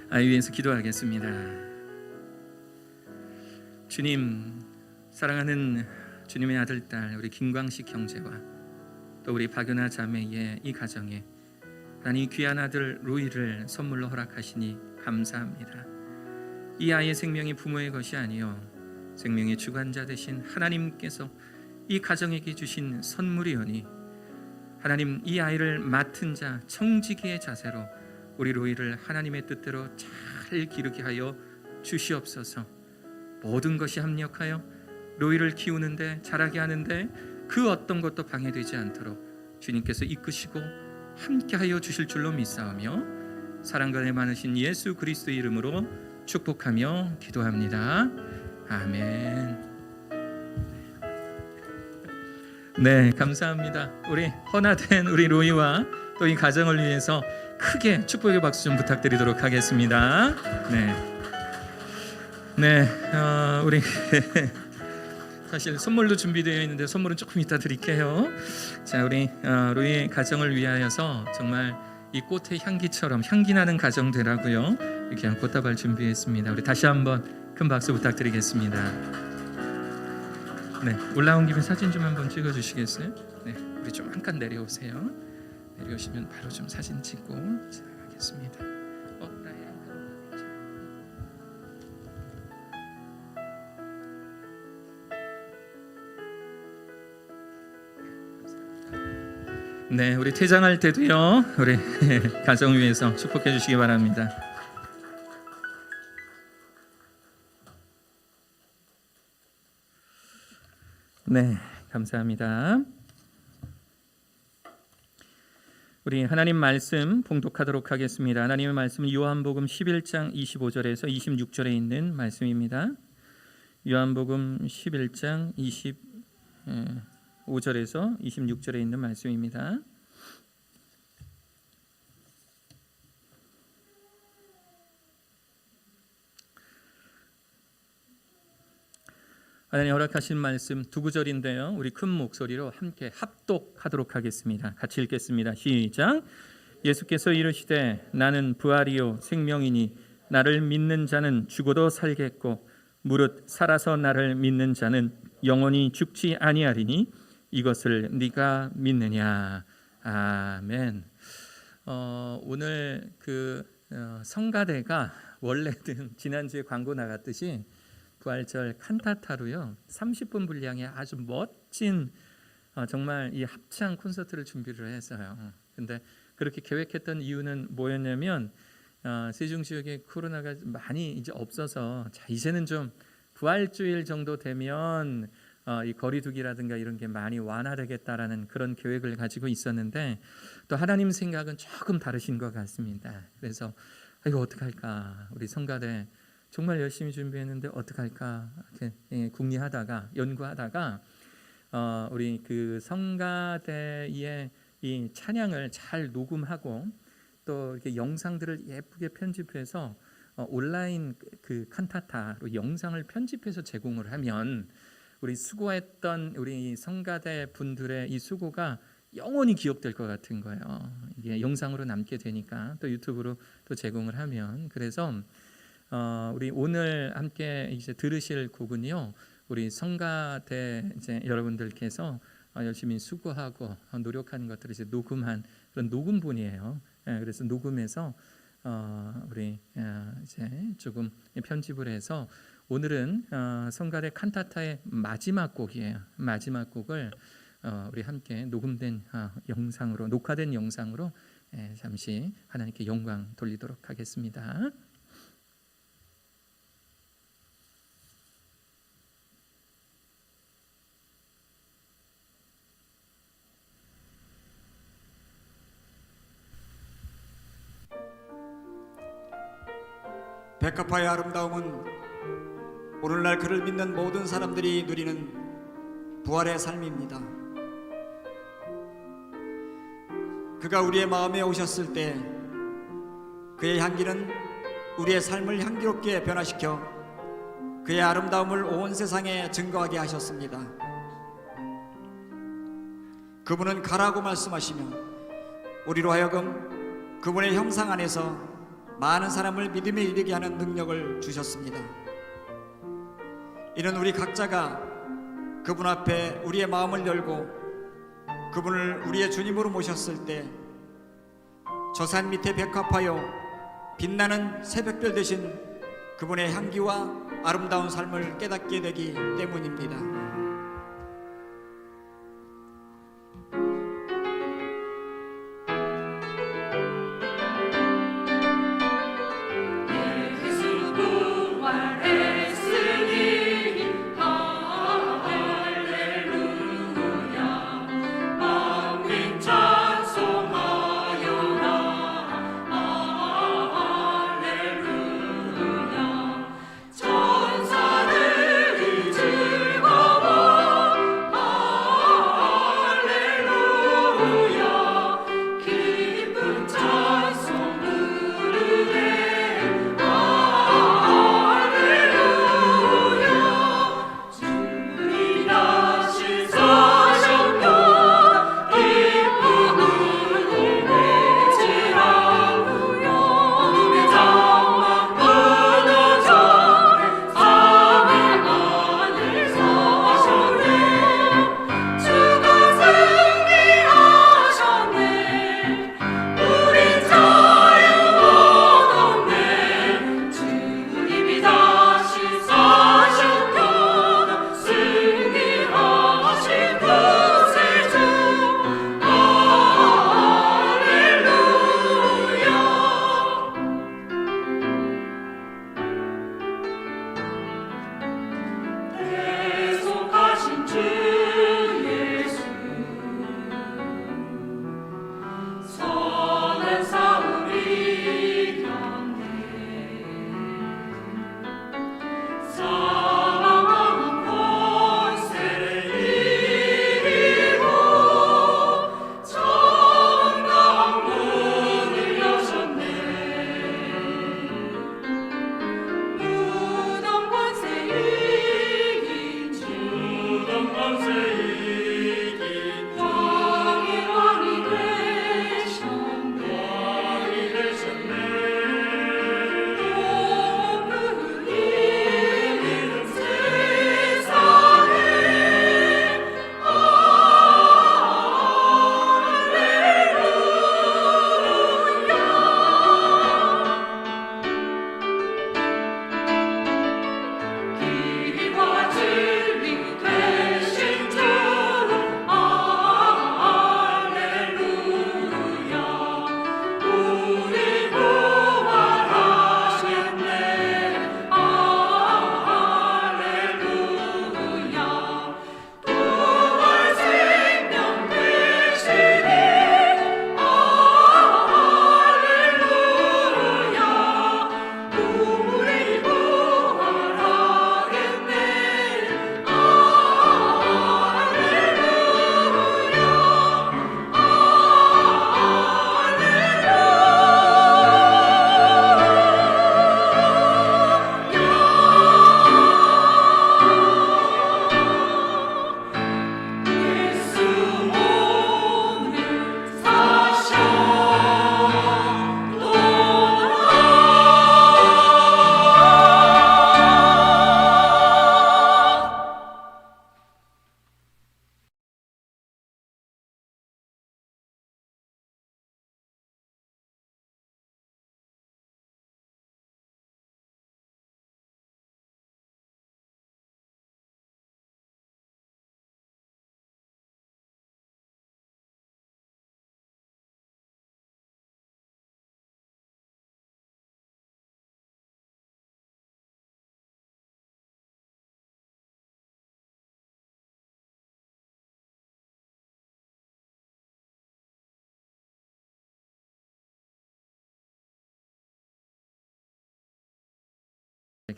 아이 위해서 기도하겠습니다. 주님, 사랑하는 주님의 아들, 딸 우리 김광식 형제와 또 우리 박연아 자매의 이 가정에 하나님 귀한 아들 로이를 선물로 허락하시니 감사합니다. 이 아이의 생명이 부모의 것이 아니요 생명의 주관자 되신 하나님께서 이 가정에게 주신 선물이오니 하나님 이 아이를 맡은 자 청지기의 자세로 우리 로이를 하나님의 뜻대로 잘 기르게 하여 주시옵소서. 모든 것이 합력하여 로이를 키우는데 자라게 하는데 그 어떤 것도 방해되지 않도록 주님께서 이끄시고 함께하여 주실 줄로 믿사오며 사랑과 내 많으신 예수 그리스도의 이름으로 축복하며 기도합니다. 아멘. 네, 감사합니다. 우리 헌화된 우리 로이와 또 이 가정을 위해서 크게 축복의 박수 좀 부탁드리도록 하겠습니다. 우리 사실 선물도 준비되어 있는데 선물은 조금 이따 드릴게요. 자, 우리 로이의 가정을 위하여서 정말 이 꽃의 향기처럼 향기 나는 가정 되라고요. 이렇게 꽃다발 준비했습니다. 우리 다시 한번 큰 박수 부탁드리겠습니다. 네, 올라온 김에 사진 좀 한번 찍어주시겠어요? 네, 우리 좀 한 칸 내려오세요. 내려오시면 바로 좀 사진 찍고 시작하겠습니다. 네, 우리 퇴장할 때도요, 우리 가정 위해서 축복해 주시기 바랍니다. 네, 감사합니다. 우리 하나님 말씀 봉독하도록 하겠습니다. 하나님의 말씀은 요한복음 11장 25절에서 26절에 있는 말씀입니다. 요한복음 11장 25절에서 26절에 있는 말씀입니다. 하나님 허락하신 말씀 두 구절인데요. 우리 큰 목소리로 함께 합독하도록 하겠습니다. 같이 읽겠습니다. 시작. 예수께서 이르시되 나는 부활이요 생명이니 나를 믿는 자는 죽어도 살겠고 무릇 살아서 나를 믿는 자는 영원히 죽지 아니하리니 이것을 네가 믿느냐. 아멘. 오늘 성가대가 원래는 지난주에 광고 나갔듯이 부활절 칸타타로요 30분 분량의 아주 멋진 정말 이 합창 콘서트를 준비를 했어요. 근데 그렇게 계획했던 이유는 뭐였냐면 세종 지역에 코로나가 많이 이제 없어서 자 이제는 좀 부활주일 정도 되면 이 거리두기라든가 이런 게 많이 완화되겠다라는 그런 계획을 가지고 있었는데 또 하나님 생각은 조금 다르신 것 같습니다. 그래서 이거 어떡할까 우리 성가대 정말 열심히 준비했는데 어떡할까 이렇게 궁리하다가 연구하다가 우리 그 성가대의 이 찬양을 잘 녹음하고 또 이렇게 영상들을 예쁘게 편집해서 온라인 그 칸타타로 영상을 편집해서 제공을 하면 우리 수고했던 우리 성가대 분들의 이 수고가 영원히 기억될 것 같은 거예요. 이게 영상으로 남게 되니까 또 유튜브로 또 제공을 하면 그래서 우리 오늘 함께 이제 들으실 곡은요. 우리 성가대 이제 여러분들께서 열심히 수고하고 노력하는 것들을 이제 녹음한 그런 녹음본이에요. 그래서 녹음해서 우리 이제 조금 편집을 해서 오늘은 성가대 칸타타의 마지막 곡이에요. 마지막 곡을 우리 함께 녹음된 영상으로 녹화된 영상으로 잠시 하나님께 영광 돌리도록 하겠습니다. 백합화의 아름다움은 오늘날 그를 믿는 모든 사람들이 누리는 부활의 삶입니다. 그가 우리의 마음에 오셨을 때 그의 향기는 우리의 삶을 향기롭게 변화시켜 그의 아름다움을 온 세상에 증거하게 하셨습니다. 그분은 가라고 말씀하시며 우리로 하여금 그분의 형상 안에서 많은 사람을 믿음에 이르게 하는 능력을 주셨습니다. 이는 우리 각자가 그분 앞에 우리의 마음을 열고 그분을 우리의 주님으로 모셨을 때 저 산 밑에 백합하여 빛나는 새벽별 되신 그분의 향기와 아름다운 삶을 깨닫게 되기 때문입니다.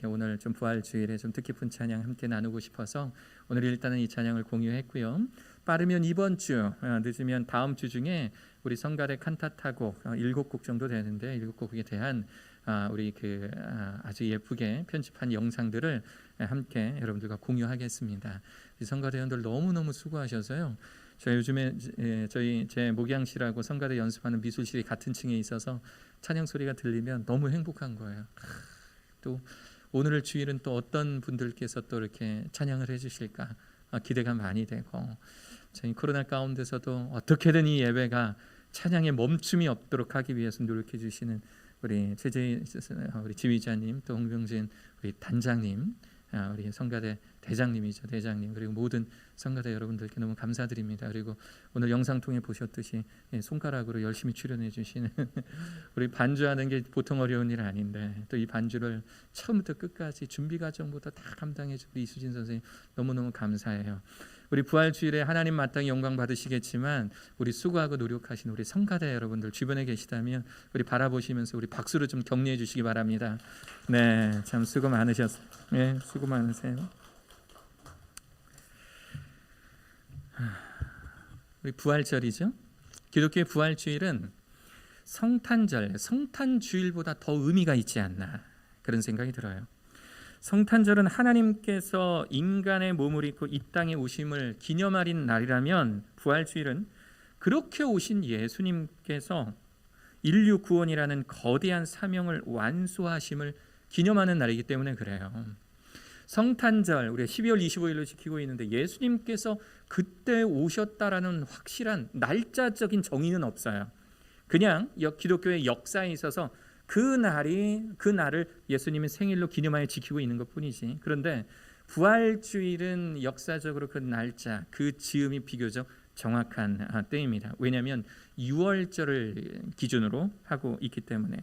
오늘 좀 부활 주일에 좀 뜻깊은 찬양 함께 나누고 싶어서 오늘 일단은 이 찬양을 공유했고요. 빠르면 이번 주, 늦으면 다음 주 중에 우리 성가대 칸타타곡 7곡 정도 되는데 7곡에 대한 우리 아주 예쁘게 편집한 영상들을 함께 여러분들과 공유하겠습니다. 이 성가대원들 너무너무 수고하셔서요. 저 요즘에 제 목양실하고 성가대 연습하는 미술실이 같은 층에 있어서 찬양 소리가 들리면 너무 행복한 거예요. 또 오늘 주일은 또 어떤 분들께서 또 이렇게 찬양을 해주실까 기대가 많이 되고, 저희 코로나 가운데서도 어떻게든 이 예배가 찬양에 멈춤이 없도록 하기 위해서 노력해 주시는 우리 우리 지휘자님, 또 홍병진 우리 단장님, 우리 성가대 대장님이죠, 대장님, 그리고 모든 성가대 여러분들께 너무 감사드립니다. 그리고 오늘 영상 통해 보셨듯이 손가락으로 열심히 출연해 주시는 우리 반주하는 게 보통 어려운 일 아닌데 또 이 반주를 처음부터 끝까지 준비 과정부터 다 감당해 준 우리 이수진 선생님 너무너무 감사해요. 우리 부활주일에 하나님 마땅히 영광 받으시겠지만 우리 수고하고 노력하신 우리 성가대 여러분들 주변에 계시다면 우리 바라보시면서 우리 박수로 좀 격려해 주시기 바랍니다. 네, 참 수고 많으셨어요. 네, 수고 많으세요. 우리 부활절이죠. 기독교의 부활주일은 성탄절, 성탄주일보다 더 의미가 있지 않나 그런 생각이 들어요. 성탄절은 하나님께서 인간의 몸을 입고 이 땅에 오심을 기념하는 날이라면 부활주일은 그렇게 오신 예수님께서 인류 구원이라는 거대한 사명을 완수하심을 기념하는 날이기 때문에 그래요. 성탄절 우리가 12월 25일로 지키고 있는데 예수님께서 그때 오셨다라는 확실한 날짜적인 정의는 없어요. 그냥 기독교의 역사에 있어서 그 날을 예수님의 생일로 기념하여 지키고 있는 것뿐이지. 그런데 부활주일은 역사적으로 그 날짜, 그 즈음이 비교적 정확한 때입니다. 왜냐하면 6월절을 기준으로 하고 있기 때문에.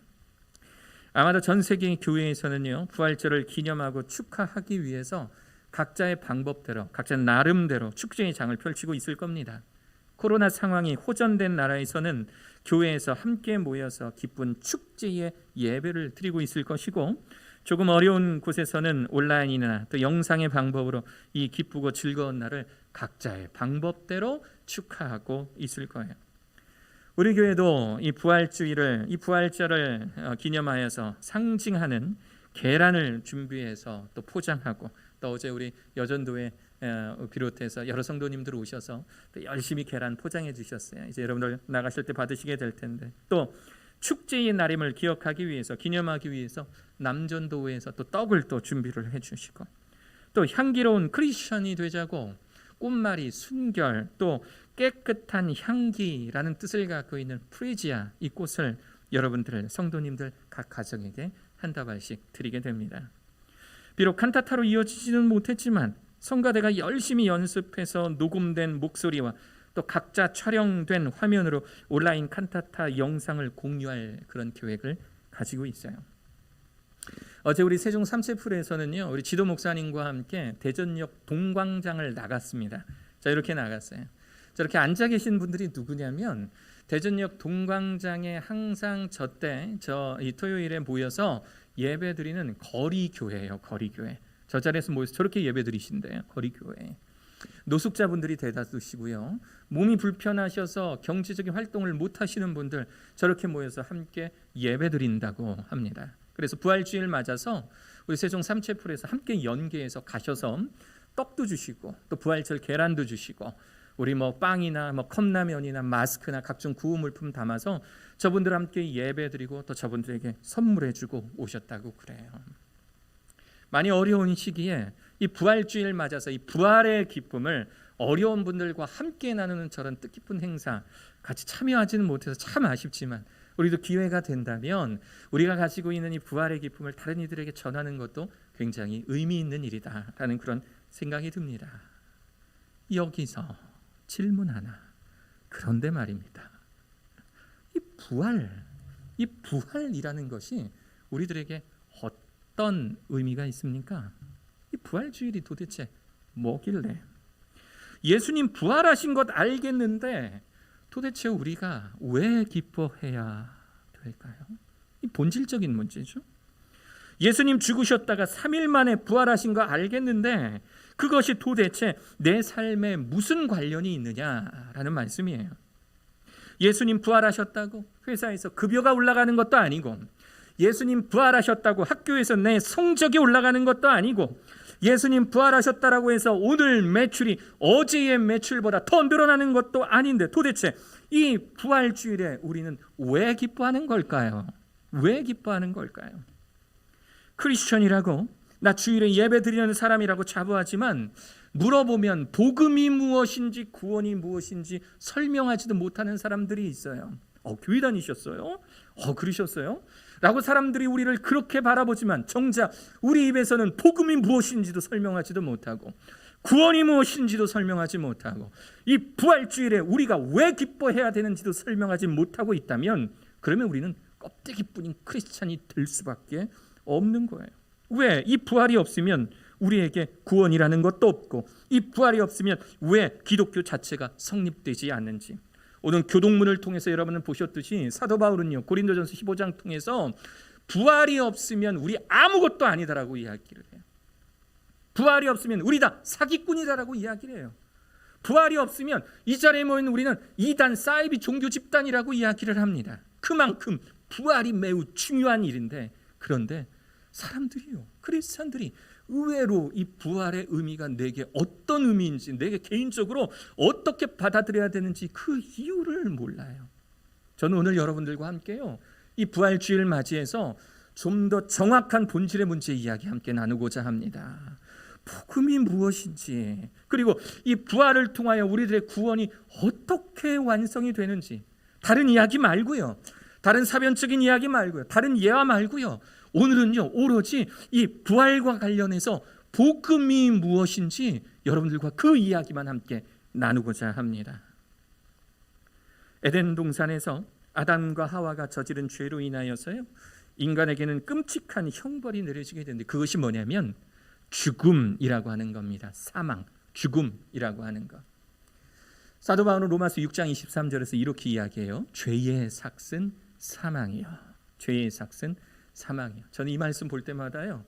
아마도 전 세계 교회에서는요 부활절을 기념하고 축하하기 위해서 각자의 방법대로, 각자 나름대로 축제의 장을 펼치고 있을 겁니다. 코로나 상황이 호전된 나라에서는 교회에서 함께 모여서 기쁜 축제의 예배를 드리고 있을 것이고, 조금 어려운 곳에서는 온라인이나 또 영상의 방법으로 이 기쁘고 즐거운 날을 각자의 방법대로 축하하고 있을 거예요. 우리 교회도 이 부활절을 기념하여서 상징하는 계란을 준비해서 또 포장하고, 또 어제 우리 여전도에 비롯해서 여러 성도님들 오셔서 또 열심히 계란 포장해 주셨어요. 이제 여러분들 나가실 때 받으시게 될 텐데, 또 축제의 날임을 기억하기 위해서, 기념하기 위해서 남전도회에서 또 떡을 또 준비를 해 주시고, 또 향기로운 크리스천이 되자고 꽃말이, 순결, 또 깨끗한 향기라는 뜻을 갖고 있는 프리지아, 이 꽃을 여러분들 성도님들 각 가정에게 한 다발씩 드리게 됩니다. 비록 칸타타로 이어지지는 못했지만 성가대가 열심히 연습해서 녹음된 목소리와 또 각자 촬영된 화면으로 온라인 칸타타 영상을 공유할 그런 계획을 가지고 있어요. 어제 우리 세종 삼체풀에서는요 우리 지도 목사님과 함께 대전역 동광장을 나갔습니다. 자, 이렇게 나갔어요. 저렇게 앉아 계신 분들이 누구냐면 대전역 동광장에 항상 이 토요일에 모여서 예배드리는 거리교회예요. 거리교회. 저 자리에서 모여서 저렇게 예배드리신대요. 거리교회. 노숙자분들이 대다수시고요. 몸이 불편하셔서 경제적인 활동을 못 하시는 분들 저렇게 모여서 함께 예배드린다고 합니다. 그래서 부활주일 맞아서 우리 세종 삼체풀에서 함께 연계해서 가셔서 떡도 주시고 또 부활절 계란도 주시고 우리 빵이나 컵라면이나 마스크나 각종 구호물품 담아서 저분들 함께 예배드리고 또 저분들에게 선물해주고 오셨다고 그래요. 많이 어려운 시기에 이 부활주일 맞아서 이 부활의 기쁨을 어려운 분들과 함께 나누는 저런 뜻깊은 행사 같이 참여하지는 못해서 참 아쉽지만 우리도 기회가 된다면 우리가 가지고 있는 이 부활의 기쁨을 다른 이들에게 전하는 것도 굉장히 의미 있는 일이다라는 그런 생각이 듭니다. 여기서 질문 하나. 그런데 말입니다. 이 부활이라는 것이 우리들에게 어떤 의미가 있습니까? 이 부활주일이 도대체 뭐길래? 예수님 부활하신 것 알겠는데 도대체 우리가 왜 기뻐해야 될까요? 이 본질적인 문제죠. 예수님 죽으셨다가 3일 만에 부활하신 거 알겠는데 그것이 도대체 내 삶에 무슨 관련이 있느냐라는 말씀이에요. 예수님 부활하셨다고 회사에서 급여가 올라가는 것도 아니고, 예수님 부활하셨다고 학교에서 내 성적이 올라가는 것도 아니고, 예수님 부활하셨다라고 해서 오늘 매출이 어제의 매출보다 더 늘어나는 것도 아닌데 도대체 이 부활주일에 우리는 왜 기뻐하는 걸까요? 왜 기뻐하는 걸까요? 크리스천이라고 나 주일에 예배 드리는 사람이라고 자부하지만 물어보면 복음이 무엇인지 구원이 무엇인지 설명하지도 못하는 사람들이 있어요. 교회 다니셨어요? 그러셨어요? 라고 사람들이 우리를 그렇게 바라보지만 정작 우리 입에서는 복음이 무엇인지도 설명하지도 못하고 구원이 무엇인지도 설명하지 못하고 이 부활주일에 우리가 왜 기뻐해야 되는지도 설명하지 못하고 있다면 그러면 우리는 껍데기뿐인 크리스찬이 될 수밖에 없는 거예요. 왜? 이 부활이 없으면 우리에게 구원이라는 것도 없고 이 부활이 없으면 왜 기독교 자체가 성립되지 않는지 오늘 교동문을 통해서 여러분은 보셨듯이 사도 바울은요 고린도전서 15장 통해서 부활이 없으면 우리 아무것도 아니다라고 이야기를 해요. 부활이 없으면 우리 다 사기꾼이다라고 이야기를 해요. 부활이 없으면 이 자리에 모인 우리는 이단 사이비 종교 집단이라고 이야기를 합니다. 그만큼 부활이 매우 중요한 일인데 그런데 사람들이요 크리스찬들이 의외로 이 부활의 의미가 내게 어떤 의미인지 내게 개인적으로 어떻게 받아들여야 되는지 그 이유를 몰라요. 저는 오늘 여러분들과 함께요 이 부활주의를 맞이해서 좀 더 정확한 본질의 문제 이야기 함께 나누고자 합니다. 복음이 무엇인지 그리고 이 부활을 통하여 우리들의 구원이 어떻게 완성이 되는지 다른 이야기 말고요 다른 사변적인 이야기 말고요 다른 예화 말고요 오늘은요 오로지 이 부활과 관련해서 복음이 무엇인지 여러분들과 그 이야기만 함께 나누고자 합니다. 에덴 동산에서 아담과 하와가 저지른 죄로 인하여서요 인간에게는 끔찍한 형벌이 내려지게 되는데 그것이 뭐냐면 죽음이라고 하는 겁니다. 사망, 죽음이라고 하는 것. 사도 바울은 로마서 6장 23절에서 이렇게 이야기해요. 죄의 삭은 사망이요. 죄의 삭은 사망이요. 저는 이 말씀 볼 때마다요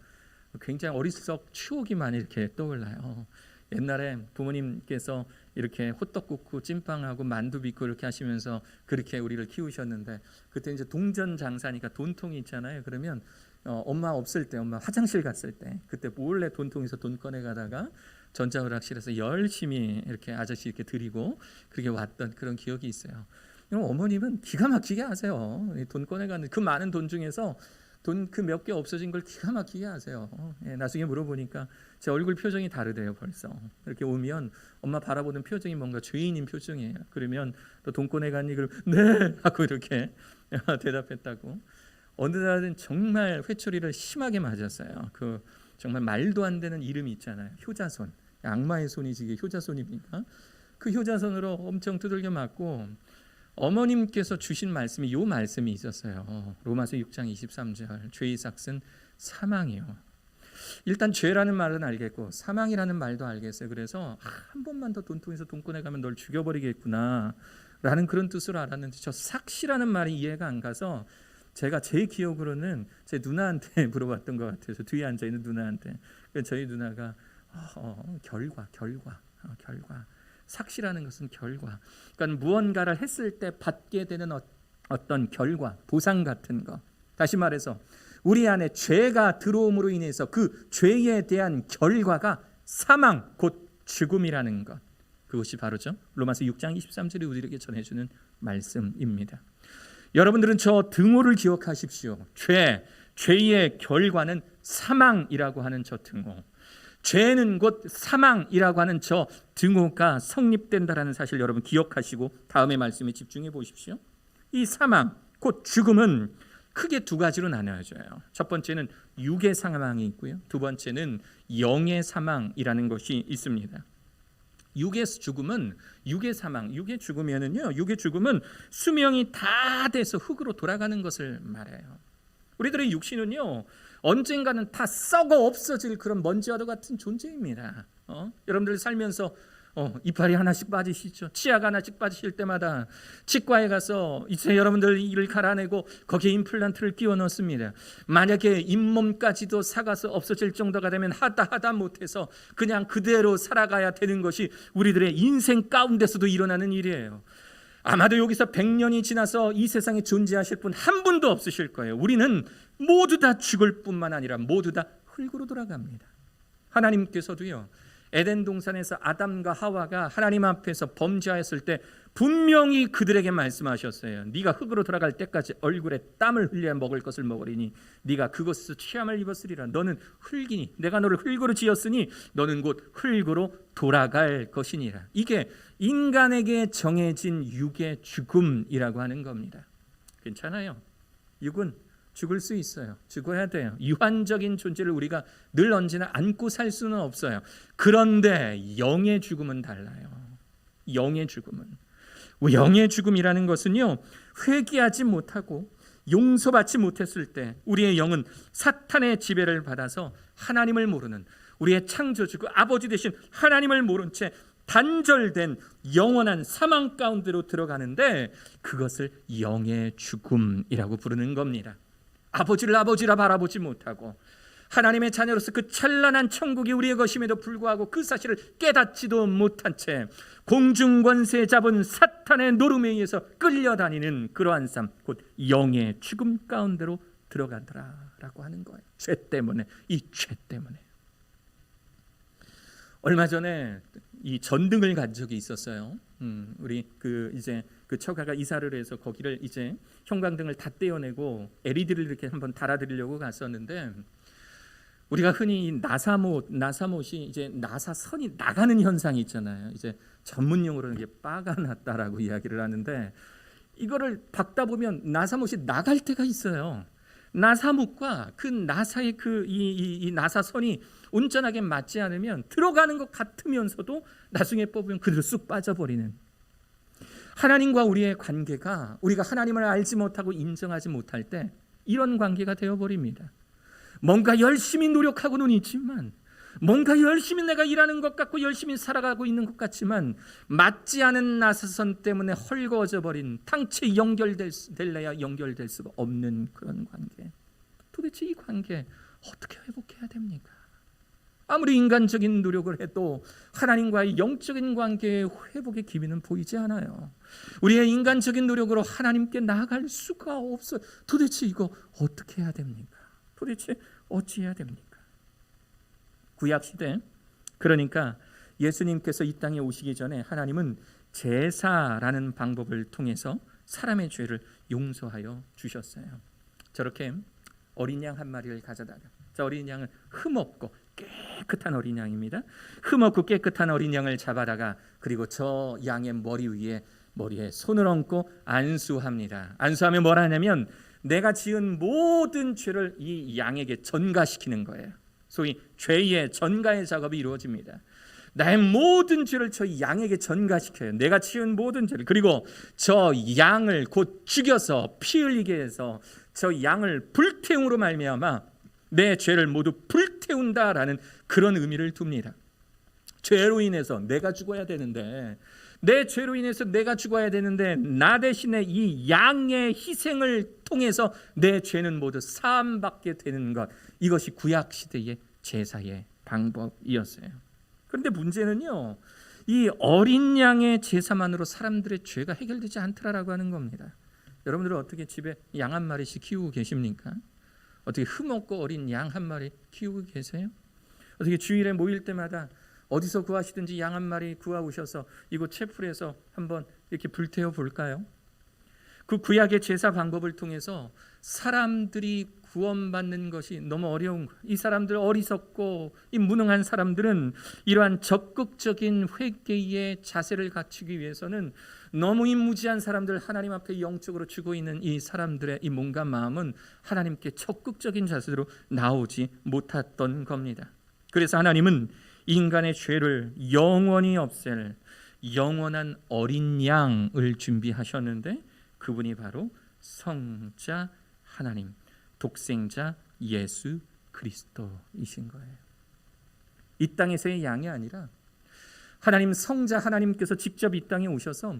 굉장히 어릴 적 추억이 많이 이렇게 떠올라요. 옛날에 부모님께서 이렇게 호떡 굽고 찐빵하고 만두 빚고 이렇게 하시면서 그렇게 우리를 키우셨는데 그때 이제 동전 장사니까 돈통이 있잖아요. 그러면 엄마 없을 때 엄마 화장실 갔을 때 그때 몰래 돈통에서 돈 꺼내 가다가 전자오락실에서 열심히 이렇게 아저씨 이렇게 드리고 그렇게 왔던 그런 기억이 있어요. 어머님은 기가 막히게 하세요. 돈 꺼내 가는 그 많은 돈 중에서 돈 그 몇 개 없어진 걸 기가 막히게 하세요. 나중에 물어보니까 제 얼굴 표정이 다르대요. 벌써 이렇게 오면 엄마 바라보는 표정이 뭔가 죄인인 표정이에요. 그러면 또 돈 꺼내 갔니? 그럼 네 하고 이렇게 대답했다고. 어느 날은 정말 회초리를 심하게 맞았어요. 그 정말 말도 안 되는 이름이 있잖아요. 효자손. 악마의 손이지 이게 효자손입니까? 그 효자손으로 엄청 두들겨 맞고 어머님께서 주신 말씀이 요 말씀이 있었어요. 로마서 6장 23절. 죄의 삭은 사망이요. 일단 죄라는 말은 알겠고 사망이라는 말도 알겠어요. 그래서 한 번만 더 돈통에서 돈 꺼내가면 널 죽여버리겠구나 라는 그런 뜻으로 알았는데 저 삭시라는 말이 이해가 안 가서 제가 제 기억으로는 제 누나한테 물어봤던 것 같아서 뒤에 앉아있는 누나한테 저희 누나가 결과 삭시라는 것은 결과 그러니까 무언가를 했을 때 받게 되는 어떤 결과 보상 같은 거 다시 말해서 우리 안에 죄가 들어옴으로 인해서 그 죄에 대한 결과가 사망 곧 죽음이라는 것 그것이 바로죠 로마서 6장 23절이 우리에게 전해주는 말씀입니다. 여러분들은 저 등호를 기억하십시오. 죄의 결과는 사망이라고 하는 저 등호. 죄는 곧 사망이라고 하는 저 등호가 성립된다라는 사실 여러분 기억하시고 다음의 말씀에 집중해 보십시오. 이 사망 곧 죽음은 크게 두 가지로 나눠져요. 첫 번째는 육의 사망이 있고요. 두 번째는 영의 사망이라는 것이 있습니다. 육의 죽음은 육의 사망, 육의 죽으면은요. 육의 죽음은 수명이 다 돼서 흙으로 돌아가는 것을 말해요. 우리들의 육신은요. 언젠가는 다 썩어 없어질 그런 먼지와도 같은 존재입니다. 여러분들 살면서 이빨이 하나씩 빠지시죠. 치아가 하나씩 빠지실 때마다 치과에 가서 이제 여러분들 이를 갈아내고 거기에 임플란트를 끼워 넣습니다. 만약에 잇몸까지도 삭아서 없어질 정도가 되면 하다 못해서 그냥 그대로 살아가야 되는 것이 우리들의 인생 가운데서도 일어나는 일이에요. 아마도 여기서 100년이 지나서 이 세상에 존재하실 분 한 분도 없으실 거예요. 우리는 모두 다 죽을 뿐만 아니라 모두 다 흙으로 돌아갑니다. 하나님께서도요. 에덴 동산에서 아담과 하와가 하나님 앞에서 범죄하였을 때 분명히 그들에게 말씀하셨어요. 네가 흙으로 돌아갈 때까지 얼굴에 땀을 흘려야 먹을 것을 먹으리니 네가 그것에서 취함을 입었으리라. 너는 흙이니 내가 너를 흙으로 지었으니 너는 곧 흙으로 돌아갈 것이니라. 이게 인간에게 정해진 육의 죽음이라고 하는 겁니다. 괜찮아요. 육은 죽을 수 있어요. 죽어야 돼요. 유한적인 존재를 우리가 늘 언제나 안고 살 수는 없어요. 그런데 영의 죽음은 달라요. 영의 죽음이라는 것은요, 회개하지 못하고 용서받지 못했을 때 우리의 영은 사탄의 지배를 받아서 하나님을 모르는, 우리의 창조주고 아버지 되신 하나님을 모른 채 단절된 영원한 사망 가운데로 들어가는데, 그것을 영의 죽음이라고 부르는 겁니다. 아버지를 아버지라 바라보지 못하고 하나님의 자녀로서 그 찬란한 천국이 우리의 것임에도 불구하고 그 사실을 깨닫지도 못한 채 공중권세 잡은 사탄의 노름에 의해서 끌려다니는 그러한 삶, 곧 영의 죽음 가운데로 들어가더라라고 하는 거예요. 죄 때문에, 이 죄 때문에. 얼마 전에 이 전등을 간 적이 있었어요. 우리 그 처가가 이사를 해서 거기를 이제 형광등을 다 떼어내고 LED를 이렇게 한번 달아드리려고 갔었는데, 우리가 흔히 나사못이 이제 나사선이 나가는 현상이 있잖아요. 이제 전문 용어로는 이게 빠가 났다라고 이야기를 하는데, 이거를 박다 보면 나사못이 나갈 때가 있어요. 나사못과 그 나사의 이 나사선이 온전하게 맞지 않으면 들어가는 것 같으면서도 나중에 뽑으면 그대로 쑥 빠져버리는, 하나님과 우리의 관계가 우리가 하나님을 알지 못하고 인정하지 못할 때 이런 관계가 되어버립니다. 뭔가 열심히 노력하고는 있지만, 뭔가 열심히 내가 일하는 것 같고 열심히 살아가고 있는 것 같지만, 맞지 않은 나사선 때문에 헐거워져 버린, 당체 연결될래야 연결될 수가 없는 그런 관계. 도대체 이 관계 어떻게 회복해야 됩니까? 아무리 인간적인 노력을 해도 하나님과의 영적인 관계의 회복의 기미는 보이지 않아요. 우리의 인간적인 노력으로 하나님께 나아갈 수가 없어요. 도대체 이거 어떻게 해야 됩니까? 도대체 어찌해야 됩니까? 구약시대, 그러니까 예수님께서 이 땅에 오시기 전에 하나님은 제사라는 방법을 통해서 사람의 죄를 용서하여 주셨어요. 저렇게 어린 양 한 마리를 가져다가, 저 어린 양을 흠없고 깨끗한 어린 양입니다. 흠없고 깨끗한 어린 양을 잡아다가, 그리고 저 양의 머리에 손을 얹고 안수합니다. 안수하면 뭘 하냐면 내가 지은 모든 죄를 이 양에게 전가시키는 거예요. 소위 죄의 전가의 작업이 이루어집니다. 나의 모든 죄를 저 양에게 전가시켜요. 내가 지은 모든 죄를. 그리고 저 양을 곧 죽여서 피 흘리게 해서 저 양을 불태움으로 말미암아 내 죄를 모두 불태운다라는 그런 의미를 둡니다. 죄로 인해서 내가 죽어야 되는데, 내 죄로 인해서 내가 죽어야 되는데, 나 대신에 이 양의 희생을 통해서 내 죄는 모두 사함받게 되는 것, 이것이 구약 시대의 제사의 방법이었어요. 그런데 문제는요, 이 어린 양의 제사만으로 사람들의 죄가 해결되지 않더라라고 하는 겁니다. 여러분들은 어떻게 집에 양 한 마리씩 키우고 계십니까? 어떻게 흠없고 어린 양 한 마리 키우고 계세요? 어떻게 주일에 모일 때마다 어디서 구하시든지 양 한 마리 구하 오셔서 이곳 채플에서 한번 이렇게 불태워 볼까요? 그 구약의 제사 방법을 통해서 사람들이 구원받는 것이 너무 어려운 거예요. 이 사람들 어리석고 이 무능한 사람들은 이러한 적극적인 회개의 자세를 갖추기 위해서는 너무 무지한 사람들, 하나님 앞에 영적으로 죽어 있는 이 사람들의 이 몸과 마음은 하나님께 적극적인 자세로 나오지 못했던 겁니다. 그래서 하나님은 인간의 죄를 영원히 없앨 영원한 어린 양을 준비하셨는데, 그분이 바로 성자 하나님, 독생자 예수 그리스도이신 거예요. 이 땅에서의 양이 아니라 하나님 성자 하나님께서 직접 이 땅에 오셔서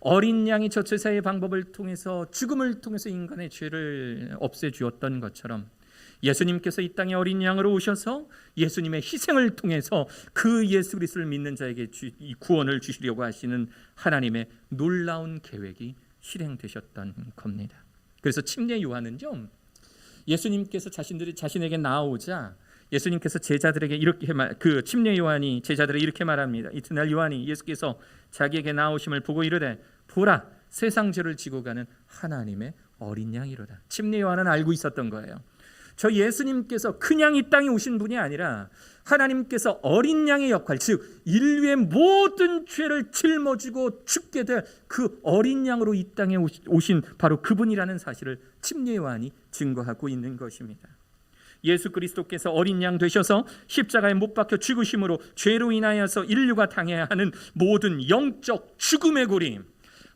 어린 양이 저 제사의 방법을 통해서, 죽음을 통해서 인간의 죄를 없애주었던 것처럼, 예수님께서 이 땅에 어린 양으로 오셔서 예수님의 희생을 통해서 그 예수 그리스도를 믿는 자에게 이 구원을 주시려고 하시는 하나님의 놀라운 계획이 실행되셨던 겁니다. 그래서 침례 요한은요, 예수님께서 자신에게 나오자 예수님께서 제자들에게 그 침례 요한이 제자들에게 이렇게 말합니다. 이튿날 요한이 예수께서 자기에게 나오심을 보고 이르되 보라 세상 죄를 지고 가는 하나님의 어린 양이로다. 침례 요한은 알고 있었던 거예요. 저 예수님께서 그냥 이 땅에 오신 분이 아니라 하나님께서 어린 양의 역할, 즉 인류의 모든 죄를 짊어지고 죽게 될 그 어린 양으로 이 땅에 오신 바로 그분이라는 사실을 침례 요한이 증거하고 있는 것입니다. 예수 그리스도께서 어린 양 되셔서 십자가에 못 박혀 죽으심으로 죄로 인하여서 인류가 당해야 하는 모든 영적 죽음의 고리,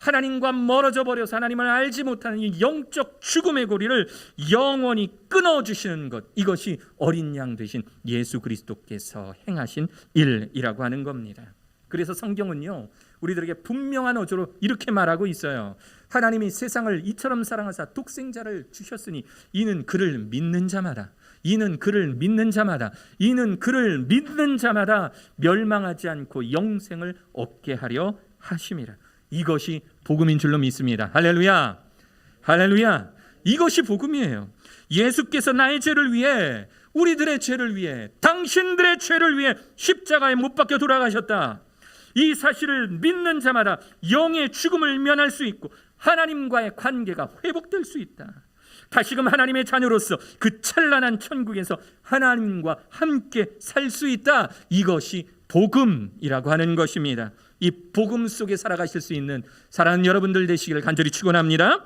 하나님과 멀어져 버려서 하나님을 알지 못하는 이 영적 죽음의 고리를 영원히 끊어주시는 것, 이것이 어린 양 되신 예수 그리스도께서 행하신 일이라고 하는 겁니다. 그래서 성경은요 우리들에게 분명한 어조로 이렇게 말하고 있어요. 하나님이 세상을 이처럼 사랑하사 독생자를 주셨으니 이는 그를 믿는 자마다, 이는 그를 믿는 자마다, 이는 그를 믿는 자마다 멸망하지 않고 영생을 얻게 하려 하심이라. 이것이 복음인 줄로 믿습니다. 할렐루야, 할렐루야. 이것이 복음이에요. 예수께서 나의 죄를 위해, 우리들의 죄를 위해, 당신들의 죄를 위해 십자가에 못 박혀 돌아가셨다. 이 사실을 믿는 자마다 영의 죽음을 면할 수 있고 하나님과의 관계가 회복될 수 있다. 다시금 하나님의 자녀로서 그 찬란한 천국에서 하나님과 함께 살 수 있다. 이것이 복음이라고 하는 것입니다. 이 복음 속에 살아가실 수 있는 사랑하는 여러분들 되시기를 간절히 축원합니다.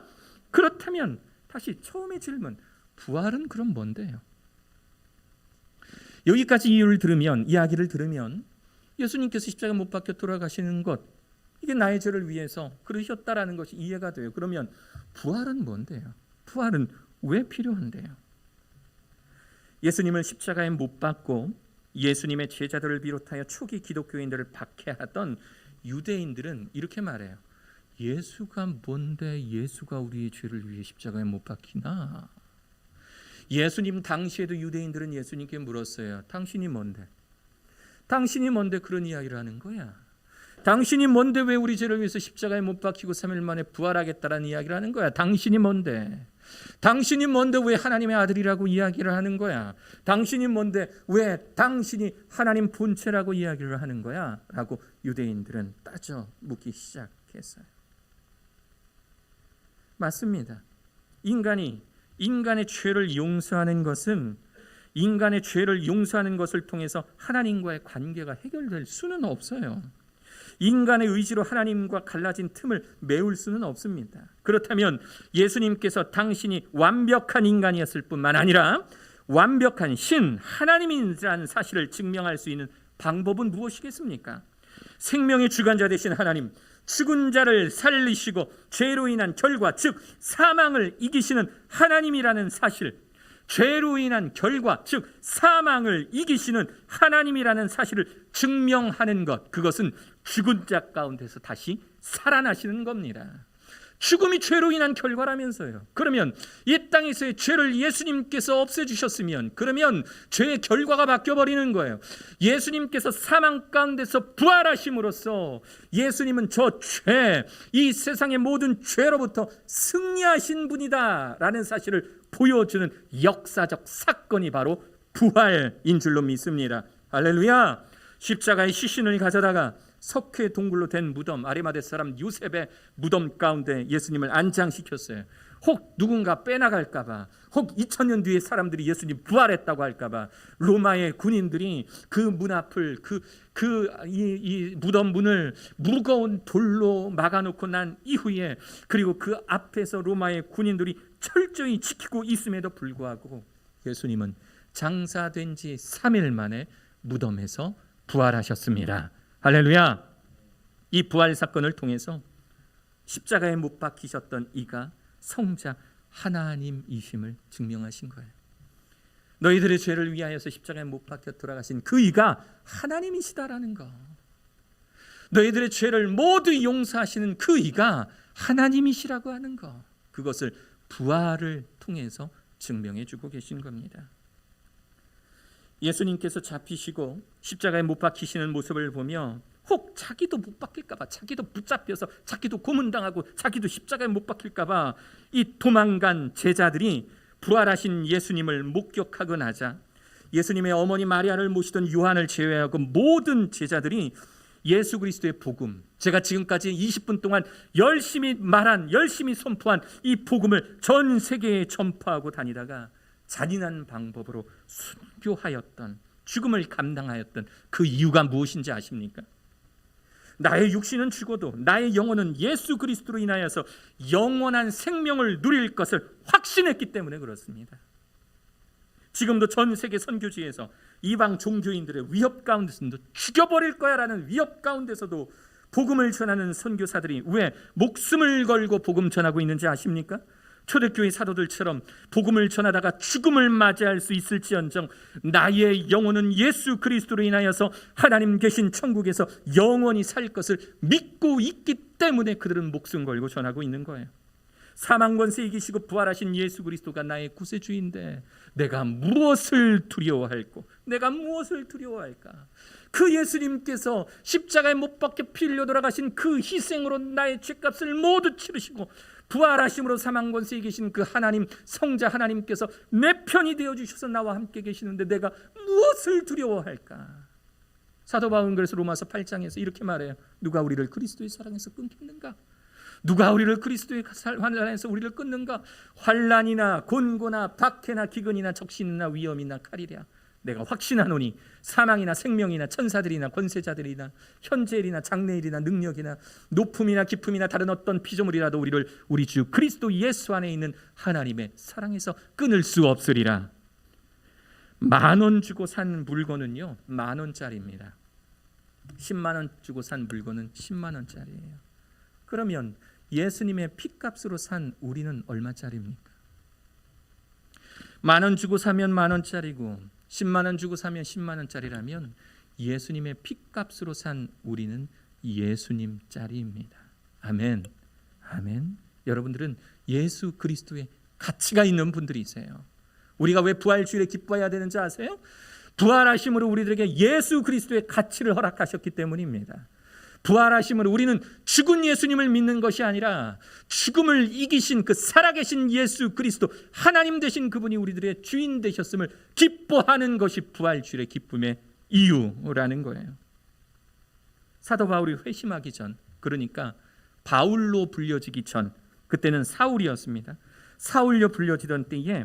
그렇다면 다시 처음의 질문, 부활은 그럼 뭔데요? 여기까지 이야기를 들으면 예수님께서 십자가에 못 박혀 돌아가시는 것, 이게 나의 죄를 위해서 그러셨다라는 것이 이해가 돼요. 그러면 부활은 뭔데요? 부활은 왜 필요한데요? 예수님을 십자가에 못 박고 예수님의 제자들을 비롯하여 초기 기독교인들을 박해하던 유대인들은 이렇게 말해요. 예수가 뭔데 예수가 우리의 죄를 위해 십자가에 못 박히나? 예수님 당시에도 유대인들은 예수님께 물었어요. 당신이 뭔데? 당신이 뭔데 그런 이야기를 하는 거야? 당신이 뭔데 왜 우리 죄를 위해서 십자가에 못 박히고 3일 만에 부활하겠다라는 이야기를 하는 거야? 당신이 뭔데? 당신이 뭔데 왜 하나님의 아들이라고 이야기를 하는 거야? 당신이 뭔데 왜 당신이 하나님 본체라고 이야기를 하는 거야? 라고 유대인들은 따져 묻기 시작했어요. 맞습니다. 인간의 죄를 용서하는 것은, 인간의 죄를 용서하는 것을 통해서 하나님과의 관계가 해결될 수는 없어요. 인간의 의지로 하나님과 갈라진 틈을 메울 수는 없습니다. 그렇다면 예수님께서 당신이 완벽한 인간이었을 뿐만 아니라 완벽한 신 하나님이라는 사실을 증명할 수 있는 방법은 무엇이겠습니까? 생명의 주관자 되신 하나님, 죽은 자를 살리시고 죄로 인한 결과, 즉 사망을 이기시는 하나님이라는 사실, 죄로 인한 결과, 즉 사망을 이기시는 하나님이라는 사실을 증명하는 것, 그것은 죽은 자 가운데서 다시 살아나시는 겁니다. 죽음이 죄로 인한 결과라면서요. 그러면 이 땅에서의 죄를 예수님께서 없애주셨으면, 그러면 죄의 결과가 바뀌어버리는 거예요. 예수님께서 사망 가운데서 부활하심으로써 예수님은 저 죄, 이 세상의 모든 죄로부터 승리하신 분이다 라는 사실을 보여주는 역사적 사건이 바로 부활인 줄로 믿습니다. 할렐루야. 십자가의 시신을 가져다가 석회 동굴로 된 무덤, 아리마대 사람 요셉의 무덤 가운데 예수님을 안장시켰어요. 혹 누군가 빼나갈까봐, 혹 2000년 뒤에 사람들이 예수님 부활했다고 할까봐 로마의 군인들이 그 문 앞을 이 무덤 문을 무거운 돌로 막아놓고 난 이후에, 그리고 그 앞에서 로마의 군인들이 철저히 지키고 있음에도 불구하고 예수님은 장사된 지 3일 만에 무덤에서 부활하셨습니다. 할렐루야. 이 부활 사건을 통해서 십자가에 못 박히셨던 이가 성자 하나님이심을 증명하신 거예요. 너희들의 죄를 위하여서 십자가에 못 박혀 돌아가신 그 이가 하나님이시다라는 거, 너희들의 죄를 모두 용서하시는 그 이가 하나님이시라고 하는 거, 그것을 부활을 통해서 증명해 주고 계신 겁니다. 예수님께서 잡히시고 십자가에 못 박히시는 모습을 보며 혹 자기도 못 박힐까 봐, 자기도 붙잡혀서 자기도 고문당하고 자기도 십자가에 못 박힐까 봐 이 도망간 제자들이 부활하신 예수님을 목격하고 나자 예수님의 어머니 마리아를 모시던 요한을 제외하고 모든 제자들이 예수 그리스도의 복음, 제가 지금까지 20분 동안 열심히 말한, 열심히 선포한 이 복음을 전 세계에 전파하고 다니다가 잔인한 방법으로 순교하였던, 죽음을 감당하였던 그 이유가 무엇인지 아십니까? 나의 육신은 죽어도 나의 영혼은 예수 그리스도로 인하여서 영원한 생명을 누릴 것을 확신했기 때문에 그렇습니다. 지금도 전 세계 선교지에서 이방 종교인들의 위협 가운데서도 죽여버릴 거야 라는 위협 가운데서도 복음을 전하는 선교사들이 왜 목숨을 걸고 복음 전하고 있는지 아십니까? 초대교회 사도들처럼 복음을 전하다가 죽음을 맞이할 수 있을지언정 나의 영혼은 예수 그리스도로 인하여서 하나님 계신 천국에서 영원히 살 것을 믿고 있기 때문에 그들은 목숨 걸고 전하고 있는 거예요. 사망 권세 이기시고 부활하신 예수 그리스도가 나의 구세주인데 내가 무엇을 두려워할꼬? 내가 무엇을 두려워할까? 그 예수님께서 십자가에 못 박혀 피 흘려 돌아가신 그 희생으로 나의 죄값을 모두 치르시고 부활하심으로 사망 권세에 계신 그 하나님 성자 하나님께서 내 편이 되어 주셔서 나와 함께 계시는데 내가 무엇을 두려워할까? 사도 바울은 그래서 로마서 8장에서 이렇게 말해요. 누가 우리를 그리스도의 사랑에서 끊겠는가? 누가 우리를 그리스도의 환난에서 우리를 끊는가? 환난이나 곤고나 박해나 기근이나 적신이나 위험이나 칼이랴. 내가 확신하노니 사망이나 생명이나 천사들이나 권세자들이나 현재일이나 장래일이나 능력이나 높음이나 깊음이나 다른 어떤 피조물이라도 우리를 우리 주 그리스도 예수 안에 있는 하나님의 사랑에서 끊을 수 없으리라. 10,000원 주고 산 물건은요 10,000원짜리입니다. 10만 원 주고 산 물건은 10만 원짜리예요. 그러면 예수님의 핏값으로 산 우리는 얼마짜리입니까? 10,000원 주고 사면 10,000원짜리고 10만 원 주고 사면 10만 원짜리라면 예수님의 핏값으로 산 우리는 예수님짜리입니다. 아멘. 아멘. 여러분들은 예수 그리스도의 가치가 있는 분들이세요. 우리가 왜 부활주일에 기뻐해야 되는지 아세요? 부활하심으로 우리들에게 예수 그리스도의 가치를 허락하셨기 때문입니다. 부활하심으로 우리는 죽은 예수님을 믿는 것이 아니라 죽음을 이기신 그 살아계신 예수 그리스도 하나님 되신 그분이 우리들의 주인 되셨음을 기뻐하는 것이 부활주일의 기쁨의 이유라는 거예요. 사도 바울이 회심하기 전, 그러니까 바울로 불려지기 전, 그때는 사울이었습니다. 사울로 불려지던 때에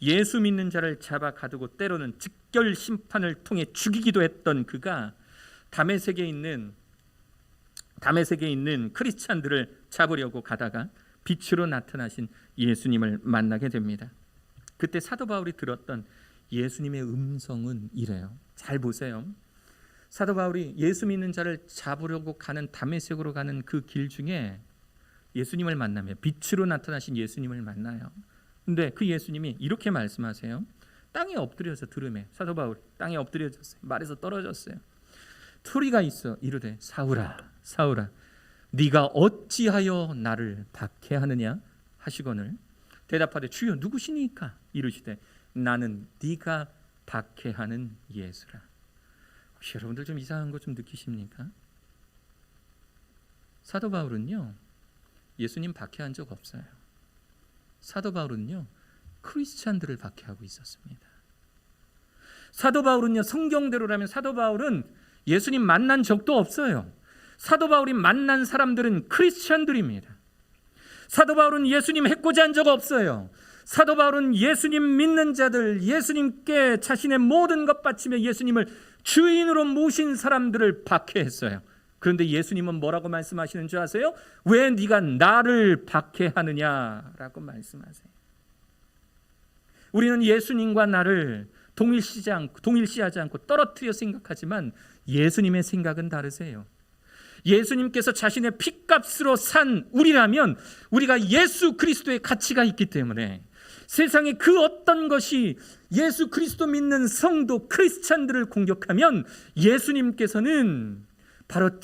예수 믿는 자를 잡아 가두고 때로는 즉결 심판을 통해 죽이기도 했던 그가 다메섹에 있는 크리스찬들을 잡으려고 가다가 빛으로 나타나신 예수님을 만나게 됩니다. 그때 사도 바울이 들었던 예수님의 음성은 이래요. 잘 보세요. 사도 바울이 예수 믿는 자를 잡으려고 가는 다메섹으로 가는 그 길 중에 예수님을 만나며 빛으로 나타나신 예수님을 만나요. 근데 그 예수님이 이렇게 말씀하세요. 땅에 엎드려서 들으며 사도 바울 땅에 엎드려졌어요. 말에서 떨어졌어요. 소리가 있어 이르되 사울아 사울아 네가 어찌하여 나를 박해하느냐 하시거늘 대답하되 주여 누구시니까 이르시되 나는 네가 박해하는 예수라. 혹시 여러분들 좀 이상한 거 좀 느끼십니까? 사도 바울은요 예수님 박해한 적 없어요. 사도 바울은요 크리스찬들을 박해하고 있었습니다. 사도 바울은요 성경대로라면 사도 바울은 예수님 만난 적도 없어요. 사도 바울이 만난 사람들은 크리스찬들입니다. 사도 바울은 예수님 해코지 한 적 없어요. 사도 바울은 예수님 믿는 자들, 예수님께 자신의 모든 것 바치며 예수님을 주인으로 모신 사람들을 박해했어요. 그런데 예수님은 뭐라고 말씀하시는 줄 아세요? 왜 네가 나를 박해하느냐라고 말씀하세요. 우리는 예수님과 나를 동일시하지 않고 떨어뜨려 생각하지만 예수님의 생각은 다르세요. 예수님께서 자신의 핏값으로 산 우리라면 우리가 예수 그리스도의 가치가 있기 때문에 세상에 그 어떤 것이 예수 그리스도 믿는 성도 크리스찬들을 공격하면 예수님께서는 바로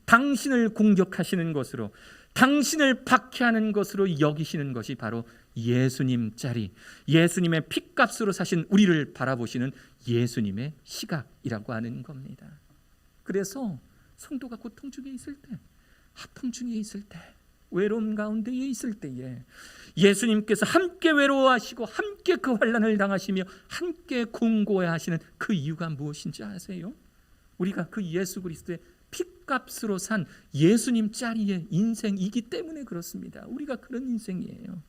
당신을 공격하시는 것으로 당신을 박해하는 것으로 여기시는 것이 바로 예수님짜리 예수님의 핏값으로 사신 우리를 바라보시는 예수님의 시각이라고 하는 겁니다. 그래서 성도가 고통 중에 있을 때, 아픔 중에 있을 때 외로움 가운데 있을 때에 예수님께서 함께 외로워하시고 함께 그 환난을 당하시며 함께 공고해하시는 그 이유가 무엇인지 아세요? 우리가 그 예수 그리스도의 핏값으로 산 예수님 짜리의 인생이기 때문에 그렇습니다. 우리가 그런 인생이에요.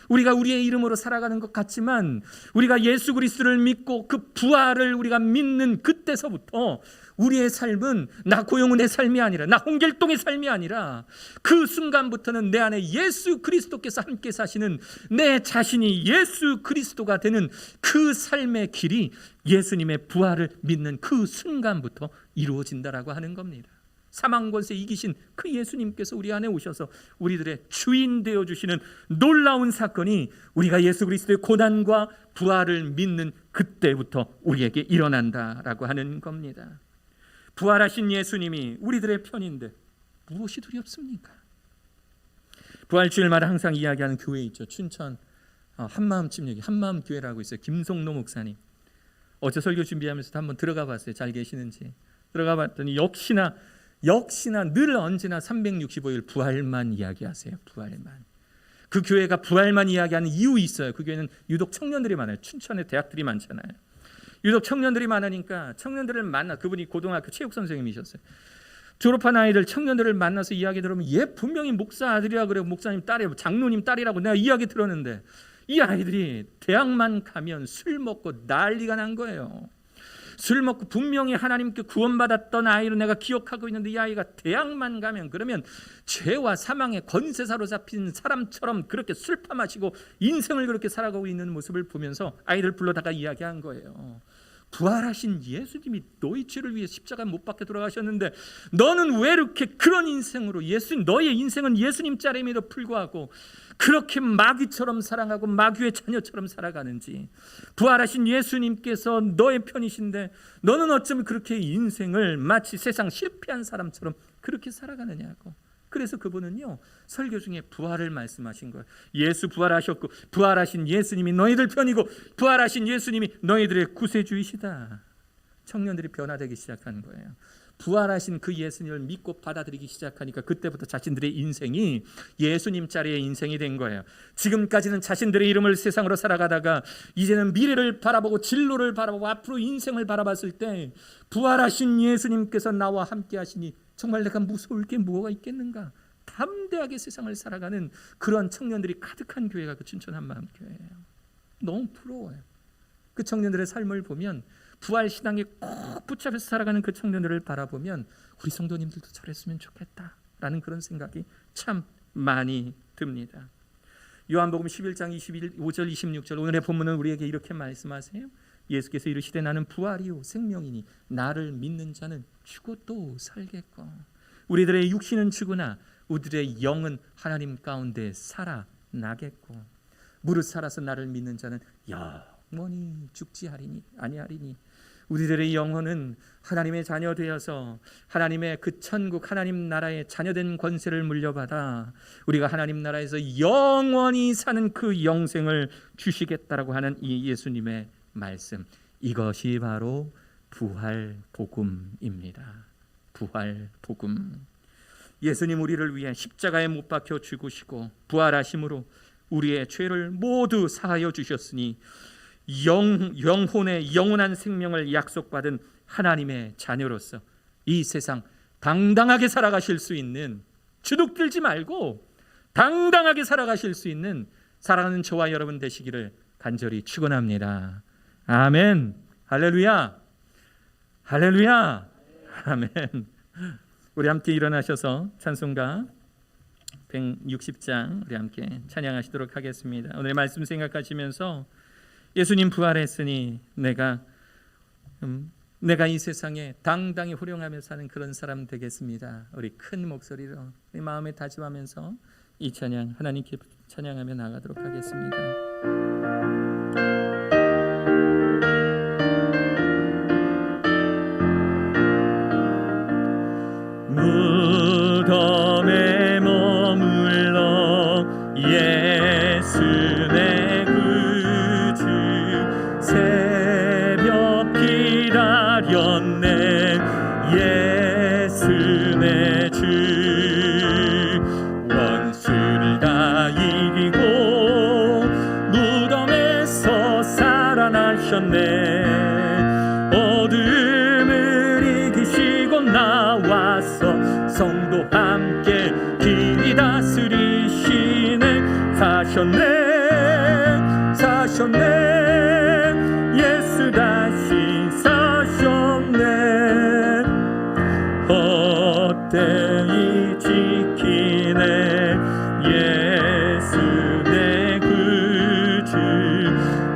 우리가 우리의 이름으로 살아가는 것 같지만 우리가 예수 그리스도를 믿고 그 부활을 우리가 믿는 그때서부터 우리의 삶은 나 고용훈의 삶이 아니라 나 홍길동의 삶이 아니라 그 순간부터는 내 안에 예수 그리스도께서 함께 사시는 내 자신이 예수 그리스도가 되는 그 삶의 길이 예수님의 부활을 믿는 그 순간부터 이루어진다라고 하는 겁니다. 사망 권세 이기신 그 예수님께서 우리 안에 오셔서 우리들의 주인 되어 주시는 놀라운 사건이 우리가 예수 그리스도의 고난과 부활을 믿는 그때부터 우리에게 일어난다라고 하는 겁니다. 부활하신 예수님이 우리들의 편인데 무엇이 두렵습니까? 부활주일마다 항상 이야기하는 교회 있죠. 춘천 한마음집 여기 한마음교회라고 있어요. 김송로 목사님. 어제 설교 준비하면서도 한번 들어가 봤어요. 잘 계시는지. 들어가 봤더니 역시나 늘 언제나 365일 부활만 이야기하세요. 부활만. 그 교회가 부활만 이야기하는 이유 있어요. 그 교회는 유독 청년들이 많아요. 춘천에 대학들이 많잖아요. 유독 청년들이 많으니까 청년들을 만나, 그분이 고등학교 체육 선생님이셨어요. 졸업한 아이들 청년들을 만나서 이야기 들으면 얘 분명히 목사 아들이라 그래요. 목사님 딸이라고, 장로님 딸이라고 내가 이야기 들었는데 이 아이들이 대학만 가면 술 먹고 난리가 난 거예요. 술 먹고 분명히 하나님께 구원받았던 아이로 내가 기억하고 있는데 이 아이가 대학만 가면 그러면 죄와 사망의 권세사로 잡힌 사람처럼 그렇게 술파 마시고 인생을 그렇게 살아가고 있는 모습을 보면서 아이들 불러다가 이야기한 거예요. 부활하신 예수님이 너희 죄를 위해 십자가에 못 박혀 돌아가셨는데 너는 왜 이렇게 그런 인생으로 너의 인생은 예수님 짜림에도 불구하고 그렇게 마귀처럼 사랑하고 마귀의 자녀처럼 살아가는지, 부활하신 예수님께서 너의 편이신데 너는 어쩌면 그렇게 인생을 마치 세상 실패한 사람처럼 그렇게 살아가느냐고. 그래서 그분은요 설교 중에 부활을 말씀하신 거예요. 예수 부활하셨고 부활하신 예수님이 너희들 편이고 부활하신 예수님이 너희들의 구세주이시다. 청년들이 변화되기 시작한 거예요. 부활하신 그 예수님을 믿고 받아들이기 시작하니까 그때부터 자신들의 인생이 예수님 자리의 인생이 된 거예요. 지금까지는 자신들의 이름을 세상으로 살아가다가 이제는 미래를 바라보고 진로를 바라보고 앞으로 인생을 바라봤을 때 부활하신 예수님께서 나와 함께 하시니 정말 내가 무서울 게 뭐가 있겠는가. 담대하게 세상을 살아가는 그런 청년들이 가득한 교회가 그 춘천 한마음교회예요. 너무 부러워요. 그 청년들의 삶을 보면 부활신앙에 꼭 붙잡혀서 살아가는 그 청년들을 바라보면 우리 성도님들도 저랬으면 좋겠다라는 그런 생각이 참 많이 듭니다. 요한복음 11장 25절 26절 오늘의 본문은 우리에게 이렇게 말씀하세요. 예수께서 이르시되 나는 부활이요 생명이니 나를 믿는 자는 죽어도 살겠고. 우리들의 육신은 죽으나 우리들의 영은 하나님 가운데 살아나겠고 무릇 살아서 나를 믿는 자는 영원히 죽지 아니하리니. 우리들의 영혼은 하나님의 자녀 되어서 하나님의 그 천국 하나님 나라의 자녀된 권세를 물려받아 우리가 하나님 나라에서 영원히 사는 그 영생을 주시겠다라고 하는 이 예수님의 말씀, 이것이 바로 부활 복음입니다. 부활 복음. 예수님 우리를 위해 십자가에 못 박혀 죽으시고 부활하심으로 우리의 죄를 모두 사하여 주셨으니 영혼의 영원한 생명을 약속받은 하나님의 자녀로서 이 세상 당당하게 살아가실 수 있는, 주눅들지 말고 당당하게 살아가실 수 있는 사랑하는 저와 여러분 되시기를 간절히 축원합니다. 아멘. 할렐루야. 할렐루야. 아멘. 우리 함께 일어나셔서 찬송가 160장 우리 함께 찬양하시도록 하겠습니다. 오늘 말씀 생각하시면서 예수님 부활했으니 내가 이 세상에 당당히 호령하며 사는 그런 사람 되겠습니다. 우리 큰 목소리로 우리 마음에 다짐하면서 이 찬양 하나님께 찬양하며 나가도록 하겠습니다. 무덤에 머물러 예수 내 구주 새벽 기다렸네 예수 내 주 성도 함께 길이 다스리시네. 사셨네 예수 다시 사셨네. 헛되이 지키네 예수 내 구주.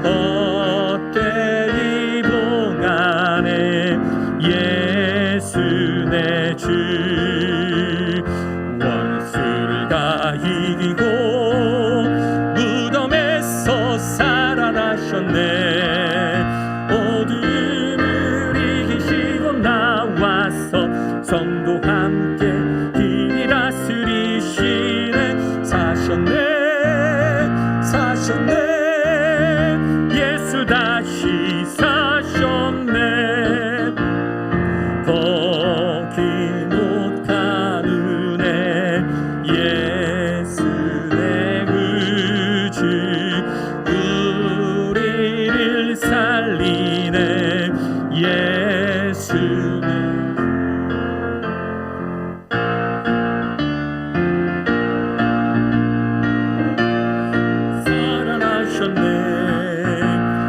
헛되이 봉하네 예수 내 주. 원수를 다 이기고 무덤에서 살아나셨네. 어둠을 이기시고 나와서 성도 함께 길이 다스리시네. 사셨네 예수 다시 사셨네. 거기 못 가누네 예수 내 구주. 우리를 살리네 예수 내.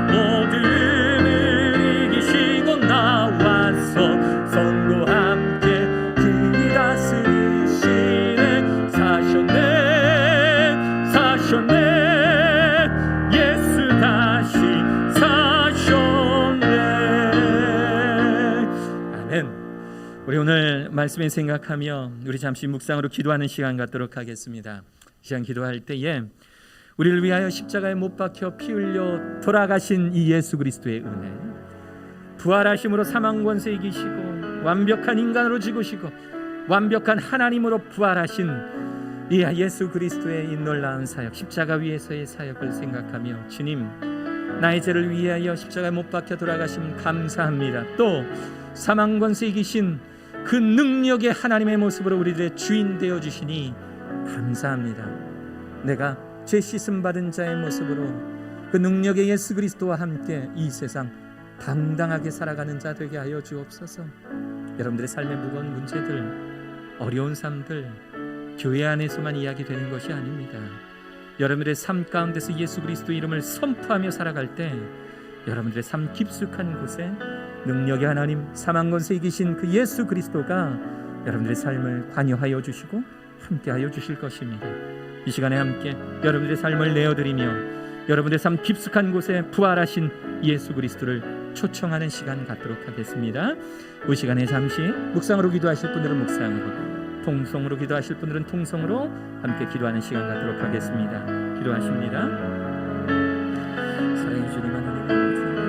어둠을 이기시고 나와서 성도 함께 길이 다스리시네. 사셨네 예수 다시 사셨네. 아멘. 우리 오늘 말씀을 생각하며 우리 잠시 묵상으로 기도하는 시간 갖도록 하겠습니다. 이 시간 기도할 때에 우리를 위하여 십자가에 못 박혀 피 흘려 돌아가신 이 예수 그리스도의 은혜, 부활하심으로 사망 권세 이기시고 완벽한 인간으로 죽으시고 완벽한 하나님으로 부활하신 이 예수 그리스도의 이 놀라운 사역, 십자가 위에서의 사역을 생각하며 주님, 나의 죄를 위하여 십자가에 못 박혀 돌아가심 감사합니다. 또 사망 권세 이기신 그 능력의 하나님의 모습으로 우리들의 주인 되어 주시니 감사합니다. 내가 죄 씻음 받은 자의 모습으로 그 능력의 예수 그리스도와 함께 이 세상 당당하게 살아가는 자 되게 하여 주옵소서. 여러분들의 삶의 무거운 문제들, 어려운 삶들 교회 안에서만 이야기되는 것이 아닙니다. 여러분들의 삶 가운데서 예수 그리스도 이름을 선포하며 살아갈 때 여러분들의 삶 깊숙한 곳에 능력의 하나님, 사망 권세 이기신 그 예수 그리스도가 여러분들의 삶을 관여하여 주시고 함께하여 주실 것입니다. 이 시간에 함께 여러분들의 삶을 내어드리며 여러분들의 삶 깊숙한 곳에 부활하신 예수 그리스도를 초청하는 시간 갖도록 하겠습니다. 이 시간에 잠시 묵상으로 기도하실 분들은 묵상으로, 통성으로 기도하실 분들은 통성으로 함께 기도하는 시간 갖도록 하겠습니다. 기도하십니다. 사랑해 주님 하나님, 감사합니다.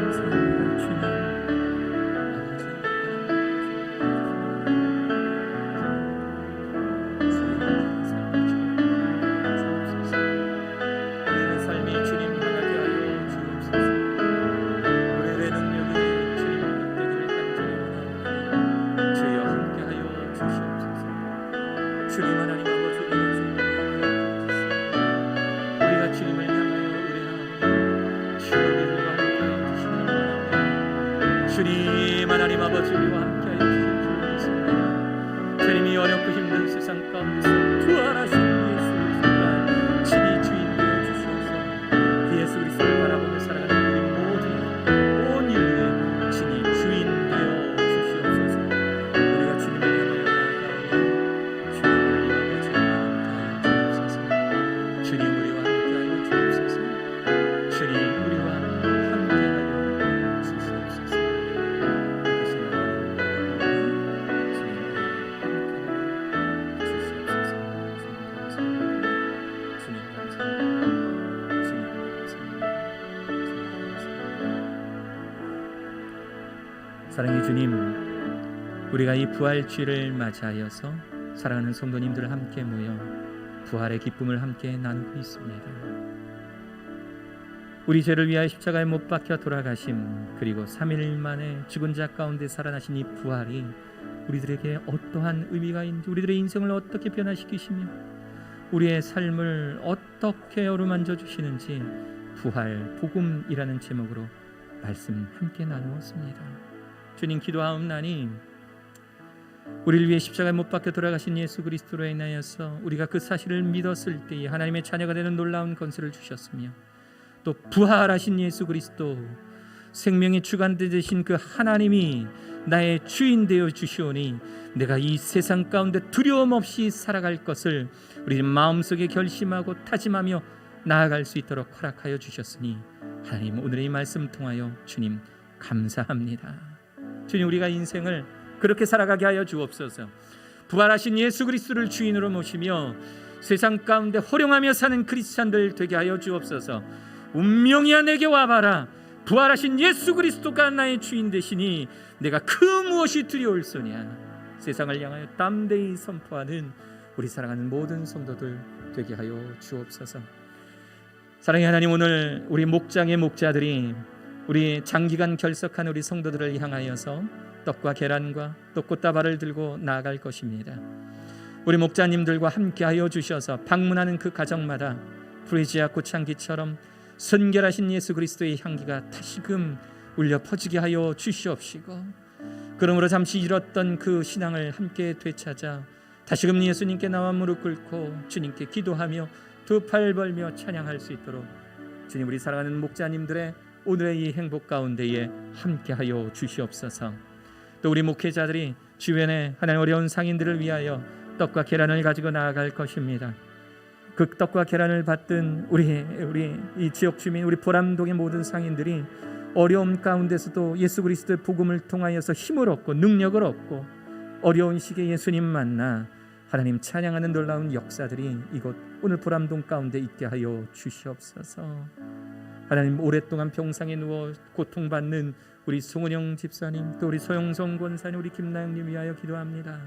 주님 주님 하나님 아버지, 우리와 함께하여 주실 줄 믿습니다. 주님이 어렵고 힘든 세상 가운데서 부활하신 예수 그리스도가 친히 주인 되어 주시옵소서. 그 예수 그리스도를 바라보며 살아가는 우리 모두의 온 인류의 친히 주인 되어 주시옵소서. 우리가 주님을 향하여 나아가오니 주님 우리와 함께하여 주옵소서. 주님 우리와 함께하여 주옵소서. 사랑의 주님, 우리가 이 부활주일을 맞이하여서 사랑하는 성도님들 함께 모여 부활의 기쁨을 함께 나누고 있습니다. 우리 죄를 위하여 십자가에 못 박혀 돌아가심, 그리고 3일 만에 죽은 자 가운데 살아나신 이 부활이 우리들에게 어떠한 의미가 있는지, 우리들의 인생을 어떻게 변화시키시며 우리의 삶을 어떻게 어루만져 주시는지 부활 복음이라는 제목으로 말씀 함께 나누었습니다. 주님, 기도하옵나니 우리를 위해 십자가에 못 박혀 돌아가신 예수 그리스도로 인하여서 우리가 그 사실을 믿었을 때에 하나님의 자녀가 되는 놀라운 권세를 주셨으며, 또 부활하신 예수 그리스도, 생명의 주관자 되신 그 하나님이 나의 주인 되어 주시오니 내가 이 세상 가운데 두려움 없이 살아갈 것을 우리 마음속에 결심하고 다짐하며 나아갈 수 있도록 허락하여 주셨으니 하나님, 오늘의 이 말씀 통하여 주님 감사합니다. 주님, 우리가 인생을 그렇게 살아가게 하여 주옵소서. 부활하신 예수 그리스도를 주인으로 모시며 세상 가운데 호령하며 사는 크리스찬들 되게 하여 주옵소서. 운명이야 내게 와봐라. 부활하신 예수 그리스도가 나의 주인 되시니 내가 그 무엇이 두려울소냐. 세상을 향하여 담대히 선포하는 우리 사랑하는 모든 성도들 되게 하여 주옵소서. 사랑의 하나님, 오늘 우리 목장의 목자들이 우리 장기간 결석한 우리 성도들을 향하여서 떡과 계란과 또 꽃다발을 들고 나아갈 것입니다. 우리 목자님들과 함께하여 주셔서 방문하는 그 가정마다 프리지아 꽃향기처럼 선결하신 예수 그리스도의 향기가 다시금 울려 퍼지게 하여 주시옵시고, 그러므로 잠시 잃었던 그 신앙을 함께 되찾아 다시금 예수님께 나와 무릎 꿇고 주님께 기도하며 두 팔 벌며 찬양할 수 있도록 주님, 우리 사랑하는 목자님들의 오늘의 이 행복 가운데에 함께하여 주시옵소서. 또 우리 목회자들이 주변에 하나님 어려운 상인들을 위하여 떡과 계란을 가지고 나아갈 것입니다. 그 떡과 계란을 받든 우리 이 지역 주민, 우리 보람동의 모든 상인들이 어려움 가운데서도 예수 그리스도의 복음을 통하여서 힘을 얻고 능력을 얻고 어려운 시기에 예수님 만나 하나님 찬양하는 놀라운 역사들이 이곳 오늘 보람동 가운데 있게 하여 주시옵소서. 하나님, 오랫동안 병상에 누워 고통받는 우리 송은영 집사님, 또 우리 소영성 권사님, 우리 김나영님 위하여 기도합니다.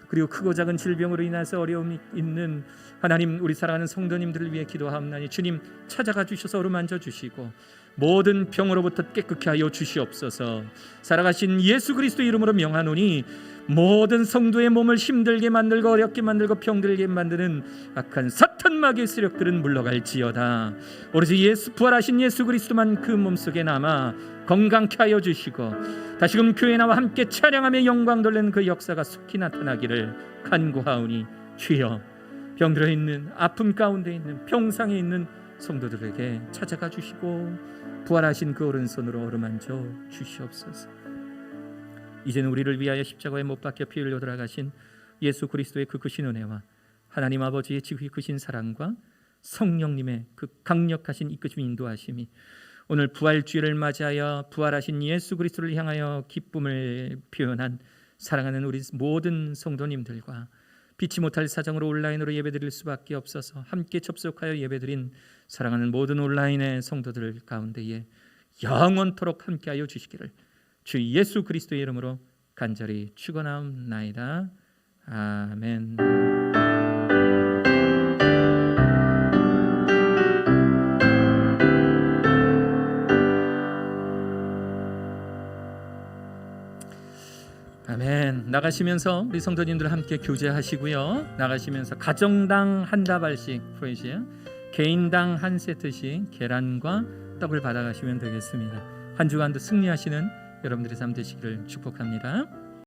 그리고 크고 작은 질병으로 인해서 어려움이 있는 하나님, 우리 사랑하는 성도님들을 위해 기도하옵나니 주님 찾아가 주셔서 어루만져 주시고 모든 병으로부터 깨끗게 하여 주시옵소서. 살아가신 예수 그리스도 이름으로 명하노니 모든 성도의 몸을 힘들게 만들고 어렵게 만들고 병들게 만드는 악한 사탄 마귀의 세력들은 물러갈지어다. 오로지 예수, 부활하신 예수 그리스도만 그 몸속에 남아 건강케 하여 주시고 다시금 교회 나와 함께 찬양하며 영광 돌리는 그 역사가 속히 나타나기를 간구하오니 주여, 병들어 있는 아픔 가운데 있는 병상에 있는 성도들에게 찾아가 주시고 부활하신 그 오른손으로 어루만져 주시옵소서. 이제는 우리를 위하여 십자가에 못 박혀 피 흘려 돌아가신 예수 그리스도의 그 크신 은혜와 하나님 아버지의 지극히 크신 사랑과 성령님의 그 강력하신 이끄심 인도하심이 오늘 부활주일을 맞이하여 부활하신 예수 그리스도를 향하여 기쁨을 표현한 사랑하는 우리 모든 성도님들과 빛이 못할 사정으로 온라인으로 예배드릴 수밖에 없어서 함께 접속하여 예배드린 사랑하는 모든 온라인의 성도들 가운데에 영원토록 함께하여 주시기를 주 예수 그리스도의 이름으로 간절히 축원하옵나이다. 아멘. 아멘. 나가시면서 우리 성도님들 함께 교제하시고요. 나가시면서 가정당 한 다발씩 프레시야, 개인당 한 세트씩 계란과 떡을 받아가시면 되겠습니다. 한 주간도 승리하시는 여러분들의 삶 되시기를 축복합니다.